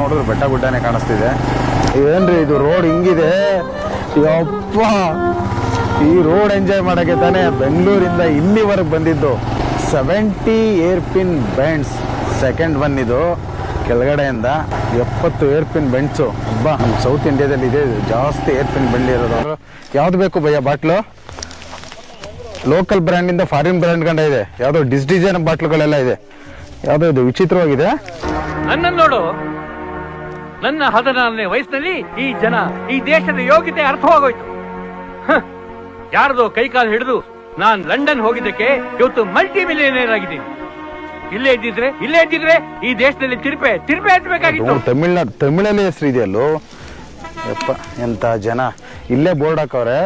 ನೋಡಿದ್ರೆ ಬೆಟ್ಟ ಗುಡ್ಡನೇ ಕಾಣಿಸ್ತಿದೆ. ಏನ್ರಿ ಇದು ರೋಡ್ ಹಿಂಗಿದೆ, ಯಪ್ಪ ಈ ರೋಡ್ ಎಂಜಾಯ್ ಮಾಡೋಕ್ಕೆ ತಾನೇ ಬೆಂಗಳೂರಿಂದ ಇಲ್ಲಿವರೆಗೆ ಬಂದಿದ್ದು. 70 air pin bends, second one ಇದು. ಕೆಳಗಡೆಯಿಂದ 70 ಏರ್ ಪಿನ್ ಬೆಂಡ್ಸು. ಹಬ್ಬ, ನಮ್ಮ ಸೌತ್ ಇಂಡಿಯಾದಲ್ಲಿ ಇದೆ ಜಾಸ್ತಿ ಏರ್ ಪಿನ್ ಬೆಂಡ್ ಇರೋದು. ಯಾವ್ದು ಬೇಕು ಭಯ್ಯ ಬಾಟ್ಲು? ಲೋಕಲ್ ಬ್ರ್ಯಾಂಡಿಂದ ಫಾರಿನ್ ಬ್ರ್ಯಾಂಡ್ ಗಂಡ ಇದೆ. ಯಾವುದೋ ಡಿಸೈನ್ ಬಾಟ್ಲುಗಳೆಲ್ಲ ಇದೆ. ಯಾವುದೋ ಇದು ವಿಚಿತ್ರವಾಗಿದೆ. ನನ್ನ ನೋಡು, ನನ್ನ 14ನೇ ವಯಸ್ಸಿನಲ್ಲಿ ಈ ಜನ, ಈ ದೇಶದ ಯೋಗ್ಯತೆ ಅರ್ಥವಾಗೋಯ್ತು. ಯಾರದೋ ಕೈಕಾಲು ಹಿಡಿದು ನಾನ್ ಲಂಡನ್ ಹೋಗಿದ್ದಕ್ಕೆ ಇವತ್ತು ಮಲ್ಟಿ ಮಿಲಿಯನೇರ್ ಆಗಿದ್ದೀನಿ. ಇಲ್ಲೇ ಇದ್ದಿದ್ರೆ ಈ ದೇಶದಲ್ಲಿ ತಿರುಪೆ ಹಚ್ಚಬೇಕಾಗಿತ್ತು. ತಮಿಳಲ್ಲಿ ಹೆಸರು ಇದೆಯಲ್ಲೋ ಯಪ್ಪ, ಎಂತ ಜನ. ಇಲ್ಲೇ ಬೋರ್ಡ್ ಹಾಕವ್ರೆ,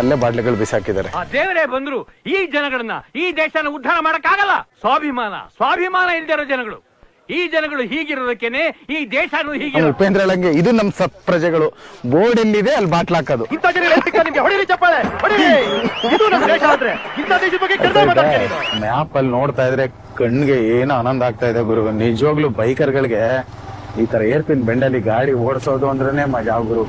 ಅಲ್ಲೇ ಬಾಟ್ಲಿಗಳು ಬಿಸಾಕಿದ್ದಾರೆ. ಆ ದೇವರೇ ಬಂದ್ರು ಈ ಜನಗಳನ್ನ, ಈ ದೇಶನ ಉದ್ಧಾರ ಮಾಡಕ್ಕಾಗಲ್ಲ. ಸ್ವಾಭಿಮಾನ ಇಲ್ದಿರೋ ಜನಗಳು. ಈ ಜನಗಳು ಹೀಗಿರೋದಕ್ಕೇನೆ ಈ ದೇಶನು ಹೀಗೆ. ಉಪೇಂದ್ರ ಹೇಳಂಗೆ ಇದು ನಮ್ ಸತ್ ಪ್ರಜೆಗಳು. ಬೋರ್ಡ್ ಎಲ್ಲಿದೆ ಅಲ್ಲಿ ಬಾಟ್ಲ್ ಹಾಕೋದು. ಮ್ಯಾಪ್ ಅಲ್ಲಿ ನೋಡ್ತಾ ಇದ್ರೆ ಕಣ್ಣಿಗೆ ಏನೋ ಆನಂದ ಆಗ್ತಾ ಇದೆ ಗುರು. ನಿಜವಾಗ್ಲೂ ಬೈಕರ್ಗಳಿಗೆ ಈ ತರ ಏರ್ ಪಿನ್ ಬೆಂಡಲ್ಲಿ ಗಾಡಿ ಓಡಿಸೋದು ಅಂದ್ರೇನೆ ಮಜಾ ಗುರು.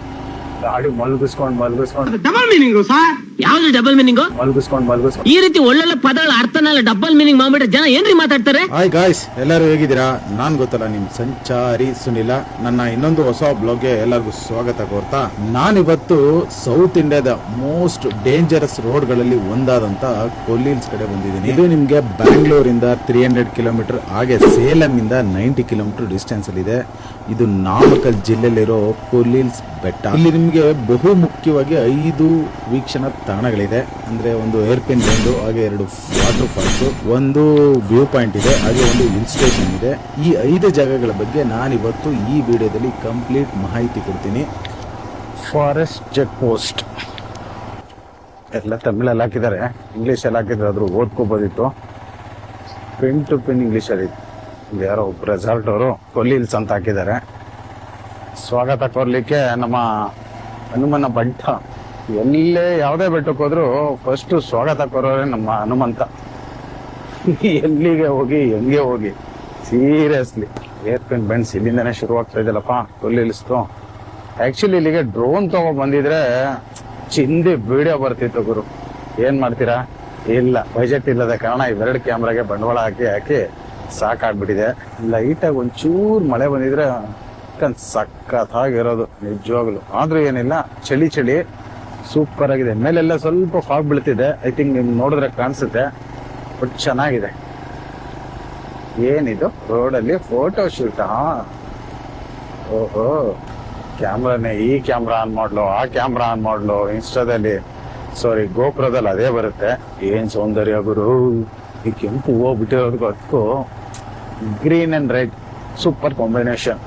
ಗಾಡಿ ಮಲ್ಗಿಸ್ಕೊಂಡು ಡಬಲ್ ಮೀನಿಂಗ್ ಸರ್. ಯಾವ್ದು ಡಬಲ್ ಮೀನಿಂಗ್? ಮಲ್ಗಿಸ್ಕೊಂಡು ಈ ರೀತಿ ಒಳ್ಳೊಳ್ಳೆ ಪದಗಳ ಅರ್ಥನೆಲ್ಲ ಡಬಲ್ ಮೀನಿಂಗ್ ಮಾಡ್ಬಿಟ್ರೆ ಜನ ಏನ್ರಿ ಮಾತಾಡ್ತಾರೆ? ಹಾಯ್ ಗಾಯ್ಸ್, ಎಲ್ಲರೂ ಹೇಗಿದ್ದೀರಾ? ನಾನ್ ಗೊತ್ತಲ್ಲ ನಿಮ್ ಸಂಚಾರಿ ಸುನಿಲ. ನನ್ನ ಇನ್ನೊಂದು ಹೊಸ ಬ್ಲಾಗ್ಗೆ ಎಲ್ಲರಿಗೂ ಸ್ವಾಗತ ಕೋರ್ತಾ, ನಾನಿವತ್ತು ಸೌತ್ ಇಂಡಿಯಾದ ಮೋಸ್ಟ್ ಡೇಂಜರಸ್ ರೋಡ್ ಗಳಲ್ಲಿ ಒಂದಾದಂತ ಕೊಲ್ಲಿಲ್ಸ್ ಕಡೆ ಬಂದಿದ್ದೀನಿ. ಇದು ನಿಮ್ಗೆ ಬ್ಯಾಂಗ್ಳೂರಿಂದ 300 ಕಿಲೋಮೀಟರ್, ಹಾಗೆ ಸೇಲಂ ಇಂದ 90 ಕಿಲೋಮೀಟರ್ ಡಿಸ್ಟೆನ್ಸ್ ಅಲ್ಲಿ ಇದೆ. ಇದು ನಾಮಕಲ್ ಜಿಲ್ಲೆಯಲ್ಲಿರೋ ಕೊಲ್ಲಿಲ್ಸ್ ಬೆಟ್ಟ. ಇಲ್ಲಿ ನಿಮ್ಗೆ ಬಹು ಮುಖ್ಯವಾಗಿ 5 ವೀಕ್ಷಣಾ ತಾಣಗಳಿದೆ. ಅಂದ್ರೆ ಒಂದು ಏರ್ ಪಿನ್ ಬೆಂಡು, ಹಾಗೆ 2 ವಾಟರ್ ಫಾಲ್ಸ್, ಒಂದು ವ್ಯೂ ಪಾಯಿಂಟ್ ಇದೆ, ಹಾಗೆ ಒಂದು ಹಿಲ್ ಸ್ಟೇಷನ್ ಇದೆ. ಈ 5 ಜಾಗಗಳ ಬಗ್ಗೆ ನಾನಿವತ್ತು ಈ ವಿಡಿಯೋದಲ್ಲಿ ಕಂಪ್ಲೀಟ್ ಮಾಹಿತಿ ಕೊಡ್ತೀನಿ. ಫಾರೆಸ್ಟ್ ಚೆಕ್ ಪೋಸ್ಟ್ ಎಲ್ಲ ತಮಿಳಲ್ಲಿ ಹಾಕಿದ್ದಾರೆ, ಇಂಗ್ಲೀಷ್ ಅಲ್ಲಿ ಹಾಕಿದ್ರೆ ಆದ್ರೂ ಓದ್ಕೋಬೋದಿತ್ತು. ಪಿನ್ ಟು ಪಿನ್ ಇಂಗ್ಲೀಷ್ ಅಲ್ಲಿ. ಯಾರೋ ಒಬ್ಬ ರೆಸಾರ್ಟ್ ಅವರು ಕೊಲ್ಲಿಲ್ಸ್ ಅಂತ ಹಾಕಿದ್ದಾರೆ. ಸ್ವಾಗತ ಕೋರ್ಲಿಕ್ಕೆ ನಮ್ಮ ಹನುಮನ ಬಂಟ. ಎಲ್ಲೇ ಯಾವುದೇ ಬೆಟ್ಟಕ್ಕೆ ಹೋದ್ರು ಫಸ್ಟ್ ಸ್ವಾಗತ ಕೋರೋರೆ ನಮ್ಮ ಹನುಮಂತ. ಎಲ್ಲಿಗೆ ಹೋಗಿ ಹೆಂಗೆ ಹೋಗಿ ಸೀರಿಯಸ್ಲಿ ಏರ್ ಪಿನ್ ಬೆಂಡ್ಸ್ ಇಲ್ಲಿಂದನೇ ಶುರುವಾಗ್ತಾ ಇದೆಯಲ್ಲಪ್ಪ ಕೊಲ್ಲಿಲ್ಸ್ತು. ಆಕ್ಚುಲಿ ಇಲ್ಲಿಗೆ ಡ್ರೋನ್ ತಗೊಂಡ್ ಬಂದಿದ್ರೆ ಚಿಂದಿ ವಿಡಿಯೋ ಬರ್ತಿತ್ತು ಗುರು. ಏನ್ ಮಾಡ್ತೀರಾ? ಇಲ್ಲ, ಬಜೆಟ್ ಇಲ್ಲದ ಕಾರಣ ಇವೆರಡು ಕ್ಯಾಮ್ರಾಗೆ ಬಂಡವಾಳ ಹಾಕಿ ಸಾಕಾಗ್ಬಿಟ್ಟಿದೆ. ಲೈಟಾಗಿ ಒಂಚೂರು ಮಳೆ ಬಂದಿದ್ರೆ ಸಖತ್ತಾಗಿರೋದು ನಿಜವಾಗ್ಲು. ಆದ್ರೂ ಏನಿಲ್ಲ, ಚಳಿ ಸೂಪರ್ ಆಗಿದೆ. ಮೇಲೆಲ್ಲ ಸ್ವಲ್ಪ ಫಾಗ್ ಬೀಳ್ತಿದೆ. ಐ ಥಿಂಕ್ ನಿಮ್ ನೋಡಿದ್ರೆ ಕಾಣಿಸುತ್ತೆ, ಬಟ್ ಚೆನ್ನಾಗಿದೆ. ಏನಿದು ರೋಡಲ್ಲಿ ಫೋಟೋ ಶೂಟ್? ಓಹೋ, ಕ್ಯಾಮ್ರಾನೇ ಈ ಕ್ಯಾಮ್ರಾ ಆನ್ ಮಾಡ್ಲು, ಆ ಕ್ಯಾಮ್ರಾ ಆನ್ ಮಾಡ್ಲು. ಇನ್ಸ್ಟಾದಲ್ಲಿ ಗೋಪುರದಲ್ಲಿ ಅದೇ ಬರುತ್ತೆ. ಏನ್ ಸೌಂದರ್ಯ ಗುರು. ಈ ಕೆಂಪು ಹೂವು ಬಿಟ್ಟಿರೋದಕ್ಕೂ ಅದಕ್ಕೂ green and red super combination.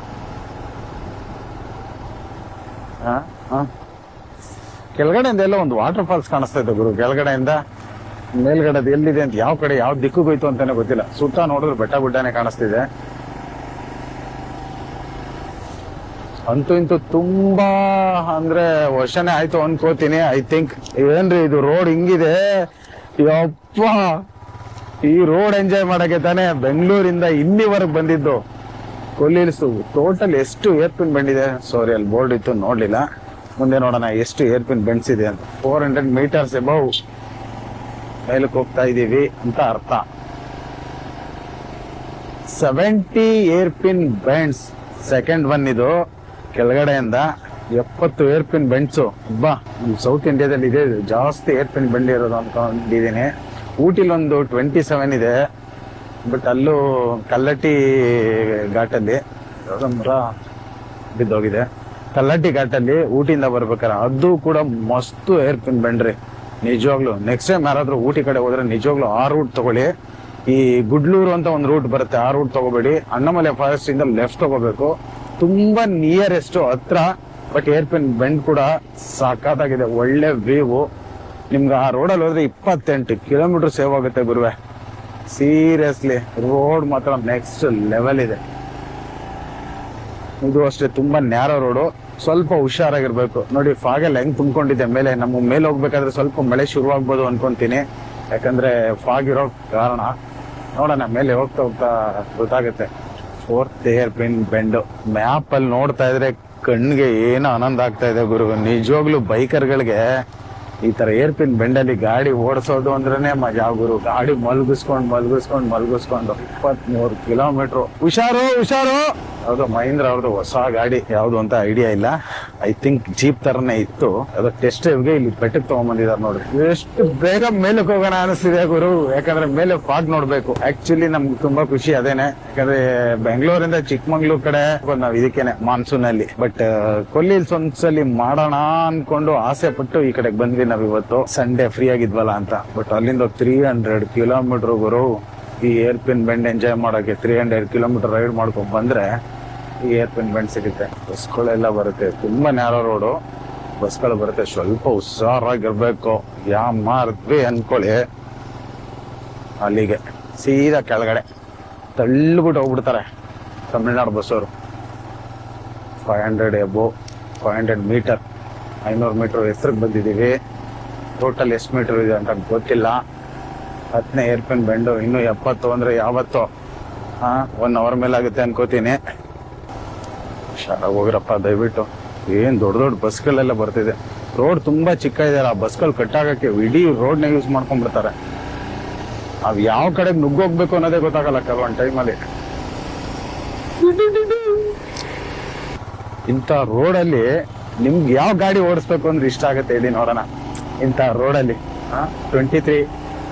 ಕೆಳಗಡೆಯಿಂದ ಎಲ್ಲ ಒಂದು ವಾಟರ್ ಫಾಲ್ಸ್ ಕಾಣಿಸ್ತಾ ಇತ್ತು ಗುರು. ಕೆಳಗಡೆಯಿಂದ ಮೇಲ್ಗಡೆ ಎಲ್ಲಿದೆ ಅಂತ, ಯಾವ ಕಡೆ ಯಾವ ದಿಕ್ಕುಗೋಯ್ತು ಅಂತಾನೆ ಗೊತ್ತಿಲ್ಲ. ಸುತ್ತ ನೋಡಿದ್ರೆ ಬೆಟ್ಟ ಗುಡ್ಡನೇ ಕಾಣಿಸ್ತಿದೆ. ಅಂತೂ ಇಂತೂ ತುಂಬಾ ಅಂದ್ರೆ ವರ್ಷನೇ ಆಯ್ತು ಅನ್ಕೋತೀನಿ. I think. ಏನ್ರಿ ಇದು ರೋಡ್ ಹಿಂಗಿದೆ, ಯಪ್ಪ ಈ ರೋಡ್ ಎಂಜಾಯ್ ಮಾಡಕ್ಕೆ ತಾನೇ ಬೆಂಗಳೂರಿಂದ ಇಲ್ಲಿವರೆಗೆ ಬಂದಿದ್ದು. ಕೊಲ್ಲಿಲ್ಸು ಟೋಟಲ್ ಎಷ್ಟು ಏರ್ ಪಿನ್ ಬೆಂಡಿದೆ? ಸಾರಿ, ಅಲ್ಲಿ ಬೋರ್ಡ್ ಇತ್ತು ನೋಡ್ಲಿಲ್ಲ. ಮುಂದೆ ನೋಡೋಣ ಎಷ್ಟು ಏರ್ ಪಿನ್ ಬೆಂಡ್ಸ್ ಇದೆ ಅಂತ. 400 ಮೀಟರ್ಸ್ ಎಬವ್ ಮೇಲಕ್ಕೆ ಹೋಗ್ತಾ ಇದೀವಿ ಅಂತ ಅರ್ಥ. 70 air pin bends, second one ಇದು. ಕೆಳಗಡೆಯಿಂದ 70 ಏರ್ ಪಿನ್ ಬೆಂಡ್ಸು. ಹಬ್ಬ, ನಮ್ ಸೌತ್ ಇಂಡಿಯಾದಲ್ಲಿ ಇದೆ ಜಾಸ್ತಿ ಏರ್ ಪಿನ್ ಬೆಂಡ್ ಇರೋದು ಅನ್ಕೊಂಡಿದ್ದೀನಿ. ಊಟಿಲಿ ಒಂದು 27 ಇದೆ, ಬಟ್ ಅಲ್ಲೂ ಕಲ್ಲಟ್ಟಿ ಘಾಟಲ್ಲಿ ಮರ ಬಿದ್ದೋಗಿದೆ. ಕಲ್ಲಟ್ಟಿ ಘಾಟಲ್ಲಿ ಊಟಿಯಿಂದ ಬರ್ಬೇಕಾರೆ ಅದು ಕೂಡ ಮಸ್ತು ಏರ್ ಪಿನ್ ಬೆಂಡ್ರಿ ನಿಜವಾಗ್ಲು. ನೆಕ್ಸ್ಟ್ ಟೈಮ್ ಯಾರಾದ್ರೂ ಊಟಿ ಕಡೆ ಹೋದ್ರೆ ನಿಜವಾಗ್ಲು ಆ ರೂಟ್ ತಗೊಳ್ಳಿ. ಈ ಗುಡ್ಲೂರು ಅಂತ ಒಂದು ರೂಟ್ ಬರುತ್ತೆ, ಆ ರೂಟ್ ತಗೋಬೇಡಿ. ಅಣ್ಣಮಲೆ ಫಾರೆಸ್ಟ್ ಇಂದ ಲೆಫ್ಟ್ ತಗೋಬೇಕು. ತುಂಬಾ ನಿಯರೆಸ್ಟ್ ಹತ್ರ, ಬಟ್ ಏರ್ ಪಿನ್ ಬೆಂಡ್ ಕೂಡ ಸಾಕಾಗಿದೆ. ಒಳ್ಳೆ ವ್ಯೂ. ನಿಮ್ಗೆ ಆ ರೋಡಲ್ಲಿ ಹೋದ್ರೆ 28 ಕಿಲೋಮೀಟರ್ ಸೇವ್ ಆಗುತ್ತೆ ಗುರುವೆ. ಸೀರಿಯಸ್ಲಿ ರೋಡ್ ಮಾತ್ರ ನೆಕ್ಸ್ಟ್ ಲೆವೆಲ್ ಇದೆ. ಇದು ಅಷ್ಟೇ ತುಂಬಾ ನ್ಯಾರೋ ರೋಡು, ಸ್ವಲ್ಪ ಹುಷಾರಾಗಿರ್ಬೇಕು. ನೋಡಿ ಫಾಗೆಲ್ಲ ಹೆಂಗ್ ತುಂಬಿಕೊಂಡಿದೆ ಮೇಲೆ. ನಮ್ಮ ಮೇಲೆ ಹೋಗ್ಬೇಕಾದ್ರೆ ಸ್ವಲ್ಪ ಮಳೆ ಶುರುವಾಗ್ಬೋದು ಅನ್ಕೊಂತೀನಿ, ಯಾಕಂದ್ರೆ ಫಾಗ್ ಇರೋ ಕಾರಣ. ನೋಡೋಣ ಮೇಲೆ ಹೋಗ್ತಾ ಗೊತ್ತಾಗುತ್ತೆ. 4th ಏರ್ಪಿನ್ ಬೆಂಡ್ ಮ್ಯಾಪ್ ಅಲ್ಲಿ ನೋಡ್ತಾ ಇದ್ರೆ ಕಣ್ಣಿಗೆ ಏನು ಆನಂದ ಆಗ್ತಾ ಇದೆ ಗುರು. ನಿಜವಾಗ್ಲೂ ಬೈಕರ್ಗಳಿಗೆ ಈ ತರ ಏರ್ಪಿನ್ ಬೆಂಡಲ್ಲಿ ಗಾಡಿ ಓಡಿಸೋದು ಅಂದ್ರೇನೆ ಮಜಾ ಗುರು. ಗಾಡಿ ಮಲ್ಗಿಸ್ಕೊಂಡು 23 ಕಿಲೋಮೀಟರ್. ಹುಷಾರು ಯಾವ್ದೋ ಮಹೀಂದ್ರ ಅವ್ರದ್ದು ಹೊಸ ಗಾಡಿ ಯಾವ್ದು ಅಂತ ಐಡಿಯಾ ಇಲ್ಲ. ಐ ಥಿಂಕ್ ಜೀಪ್ ತರನೇ ಇತ್ತು. ಅದು ಟೆಸ್ಟ್ ಗೆ ಇಲ್ಲಿ ಬೆಟ್ಟಕ್ಕೆ ತಗೊಂಡ್ಬಂದಿದ್ದಾರೆ ನೋಡ್ರಿ. ಎಷ್ಟು ಬೇಗ ಮೇಲಕ್ಕೆ ಹೋಗೋಣ ಅನಿಸ್ತಿದೆ ಗುರು. ಯಾಕಂದ್ರೆ ಮೇಲೆ ಫಾಗ್ ನೋಡ್ಬೇಕು. ಆಕ್ಚುಲಿ ನಮ್ಗೆ ತುಂಬಾ ಖುಷಿ ಅದೇನೆ. ಯಾಕಂದ್ರೆ ಬೆಂಗಳೂರಿಂದ ಚಿಕ್ಕಮಂಗ್ಳೂರ್ ಕಡೆ ನಾವ್ ಇದಕ್ಕೇನೆ ಮಾನ್ಸೂನ್ ಅಲ್ಲಿ. ಬಟ್ ಕೊಲ್ಲಿ ಹಿಲ್ಸ್ ಒಂದ್ಸಲಿ ಮಾಡೋಣ ಅನ್ಕೊಂಡು ಆಸೆ ಪಟ್ಟು ಈ ಕಡೆಗೆ ಬಂದ್ವಿ ನಾವ್ ಇವತ್ತು. ಸಂಡೇ ಫ್ರೀ ಆಗಿದ್ವಲ್ಲ ಅಂತ. ಬಟ್ ಅಲ್ಲಿಂದ 300 ಕಿಲೋಮೀಟರ್ ಗುರು. ಈ ಏರ್ಪಿನ್ ಬೆಂಡ್ ಎಂಜಾಯ್ ಮಾಡಕ್ಕೆ 300 ಕಿಲೋಮೀಟರ್ ರೈಡ್ ಮಾಡ್ಕೊಂಡ್ ಬಂದ್ರೆ ಈ ಏರ್ಪಿನ್ ಬೆಂಡ್ ಸಿಗುತ್ತೆ. ಬಸ್ಗಳೆಲ್ಲ ಬರುತ್ತೆ. ತುಂಬಾ ನ್ಯಾರೋ ರೋಡು. ಬಸ್ಗಳು ಬರುತ್ತೆ. ಸ್ವಲ್ಪ ಹುಷಾರಾಗಿರ್ಬೇಕು. ಮಾರ್ದ್ವಿ ಅನ್ಕೊಳ್ಳಿ ಅಲ್ಲಿಗೆ ಸೀದಾ ಕೆಳಗಡೆ ತಳ್ಳಿಬಿಟ್ಟು ಹೋಗ್ಬಿಡ್ತಾರೆ ತಮಿಳ್ನಾಡು ಬಸ್ಸವರು. 500 ಎಬೋ 500 ಮೀಟರ್ 500 ಮೀಟರ್ ಹೆಸರಿಗೆ ಬಂದಿದ್ದೀವಿ. ಟೋಟಲ್ ಎಷ್ಟು ಮೀಟರ್ ಇದೆ ಅಂತ ಗೊತ್ತಿಲ್ಲ. 10ನೇ ಏರ್ಪಿನ್ ಬೆಂಡು. ಇನ್ನು 70 ಅಂದ್ರೆ ಯಾವತ್ತೋ 1 ಅವರ್ ಮೇಲೆ ಆಗುತ್ತೆ ಅನ್ಕೋತೀನಿ. ಹುಷಾರಾಗಿ ಹೋಗ್ರಪ್ಪ ದಯವಿಟ್ಟು. ಏನ್ ದೊಡ್ಡ ಬಸ್ಗಳೆಲ್ಲ ಬರ್ತಿದೆ. ರೋಡ್ ತುಂಬಾ ಚಿಕ್ಕ ಇದೆ. ಆ ಬಸ್ಗಳು ಕಟ್ಟಾಗಕ್ಕೆ ಇಡೀ ರೋಡ್ನ ಯೂಸ್ ಮಾಡ್ಕೊಂಡ್ಬಿಡ್ತಾರೆ. ಅವ್ ಯಾವ ಕಡೆಗೆ ನುಗ್ಗೋಗ್ಬೇಕು ಅನ್ನೋದೇ ಗೊತ್ತಾಗಲ್ಲ ಕೆಲವೊಂದು ಟೈಮಲ್ಲಿ. ಇಂಥ ರೋಡಲ್ಲಿ ನಿಮ್ಗೆ ಯಾವ ಗಾಡಿ ಓಡಿಸ್ಬೇಕು ಅಂದ್ರೆ ಇಷ್ಟ ಆಗುತ್ತೆ ಹೇಳಿ ನೋಡೋಣ. ಇಂಥ ರೋಡಲ್ಲಿ 23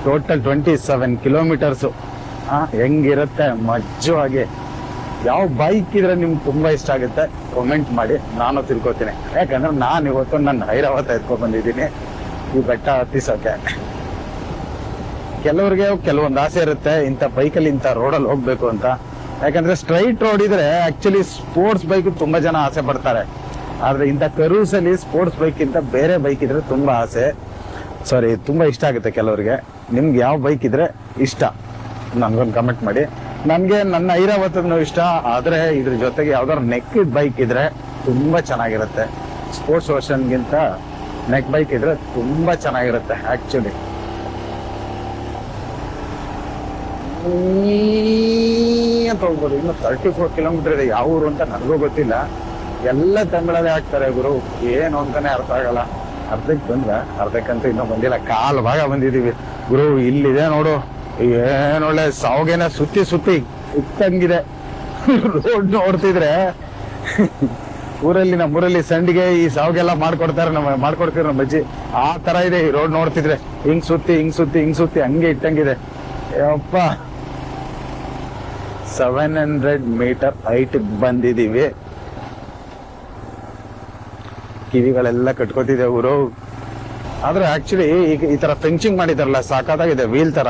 ಟೋಟಲ್ 27 ಕಿಲೋಮೀಟರ್ಸು ಹೆಂಗಿರುತ್ತೆ ಮಜ್ಜವಾಗಿ. ಯಾವ ಬೈಕ್ ಇದ್ರೆ ನಿಮ್ಗೆ ತುಂಬಾ ಇಷ್ಟ ಆಗುತ್ತೆ ಕಮೆಂಟ್ ಮಾಡಿ. ನಾನು ತಿಳ್ಕೊತೀನಿ. ಯಾಕಂದ್ರೆ ನಾನು ಇವತ್ತು ನನ್ನ ಐರಾವತ ಎತ್ಕೊಂಡ್ ಬಂದಿದ್ದೀನಿ ಈ ಬೆಟ್ಟ ಹತ್ತಿಸೋಕೆ. ಕೆಲವ್ರಿಗೆ ಕೆಲವೊಂದು ಆಸೆ ಇರುತ್ತೆ ಇಂಥ ಬೈಕಲ್ಲಿ ಇಂಥ ರೋಡಲ್ಲಿ ಹೋಗ್ಬೇಕು ಅಂತ. ಯಾಕಂದ್ರೆ ಸ್ಟ್ರೈಟ್ ರೋಡ್ ಇದ್ರೆ ಆಕ್ಚುಲಿ ಸ್ಪೋರ್ಟ್ಸ್ ಬೈಕ್ ತುಂಬಾ ಜನ ಆಸೆ ಪಡ್ತಾರೆ. ಆದ್ರೆ ಇಂಥ ಕರೂಸ್ ಅಲ್ಲಿ ಸ್ಪೋರ್ಟ್ಸ್ ಬೈಕ್ ಇಂತ ಬೇರೆ ಬೈಕ್ ಇದ್ರೆ ತುಂಬಾ ಆಸೆ. ತುಂಬಾ ಇಷ್ಟ ಆಗುತ್ತೆ ಕೆಲವರಿಗೆ. ನಿಮ್ಗೆ ಯಾವ ಬೈಕ್ ಇದ್ರೆ ಇಷ್ಟ ನನ್ಗೊಂದು ಕಮೆಂಟ್ ಮಾಡಿ. ನನ್ಗೆ ನನ್ನ ಐರಾವತನು ಇಷ್ಟ. ಆದ್ರೆ ಇದ್ರ ಜೊತೆಗೆ ಯಾವ್ದಾದ್ರು ನೆಕ್ ಬೈಕ್ ಇದ್ರೆ ತುಂಬಾ ಚೆನ್ನಾಗಿರುತ್ತೆ. ಸ್ಪೋರ್ಟ್ಸ್ ವರ್ಷನ್ಗಿಂತ ನೆಕ್ ಬೈಕ್ ಇದ್ರೆ ತುಂಬಾ ಚೆನ್ನಾಗಿರುತ್ತೆ ಆಕ್ಚುಲಿ. ಅಂತ ಹೋಗ್ಬೋದು. ಇನ್ನು 34 ಕಿಲೋಮೀಟರ್ ಇದೆ. ಯಾವ ಊರು ಅಂತ ನನಗೂ ಗೊತ್ತಿಲ್ಲ. ಎಲ್ಲ ತಮಿಳಲ್ಲೇ ಹಾಕ್ತಾರೆ ಗುರು. ಏನು ಅಂತಾನೆ ಅರ್ಥ ಆಗಲ್ಲ. ಅರ್ಧಕ್ಕೆ ಬಂದ್ರ ಅರ್ಧಕ್ಕಂತೂ ಇನ್ನೂ ಬಂದಿಲ್ಲ. ಕಾಲ್ ಭಾಗ ಬಂದಿದೀವಿ ಗುರು. ಇಲ್ಲಿದೆ ನೋಡು. ಏನೊಳ್ಳೆ ಸಾವುಗೆನ ಸುತ್ತಿ ಇತ್ತಂಗಿದೆ ರೋಡ್ ನೋಡ್ತಿದ್ರೆ. ನಮ್ಮೂರಲ್ಲಿ ಸಂಡಿಗೆ ಈ ಸಾವುಗೆಲ್ಲ ಮಾಡ್ಕೊಡ್ತಾರೆ. ಮಾಡ್ಕೊಡ್ತೀವಿ ನಮ್ಮ ಅಜ್ಜಿ. ಆ ತರ ಇದೆ ಈ ರೋಡ್ ನೋಡ್ತಿದ್ರೆ. ಹಿಂಗ್ ಸುತ್ತಿ ಹಂಗೆ ಇಟ್ಟಂಗಿದೆ. ಯಪ್ಪ 700 ಮೀಟರ್ ಹೈಟ್ ಬಂದಿದೀವಿ. ಕಿವಿಗಳೆಲ್ಲ ಕಟ್ಕೋತಿದೆ ಊರು. ಆದ್ರೆ ಆಕ್ಚುಲಿ ಈಗ ಈ ತರ ಫೆನ್ಸಿಂಗ್ ಮಾಡಿದಾರಲ್ಲ ಸಾಕಾಗಿದೆ. ವೀಲ್ ತರ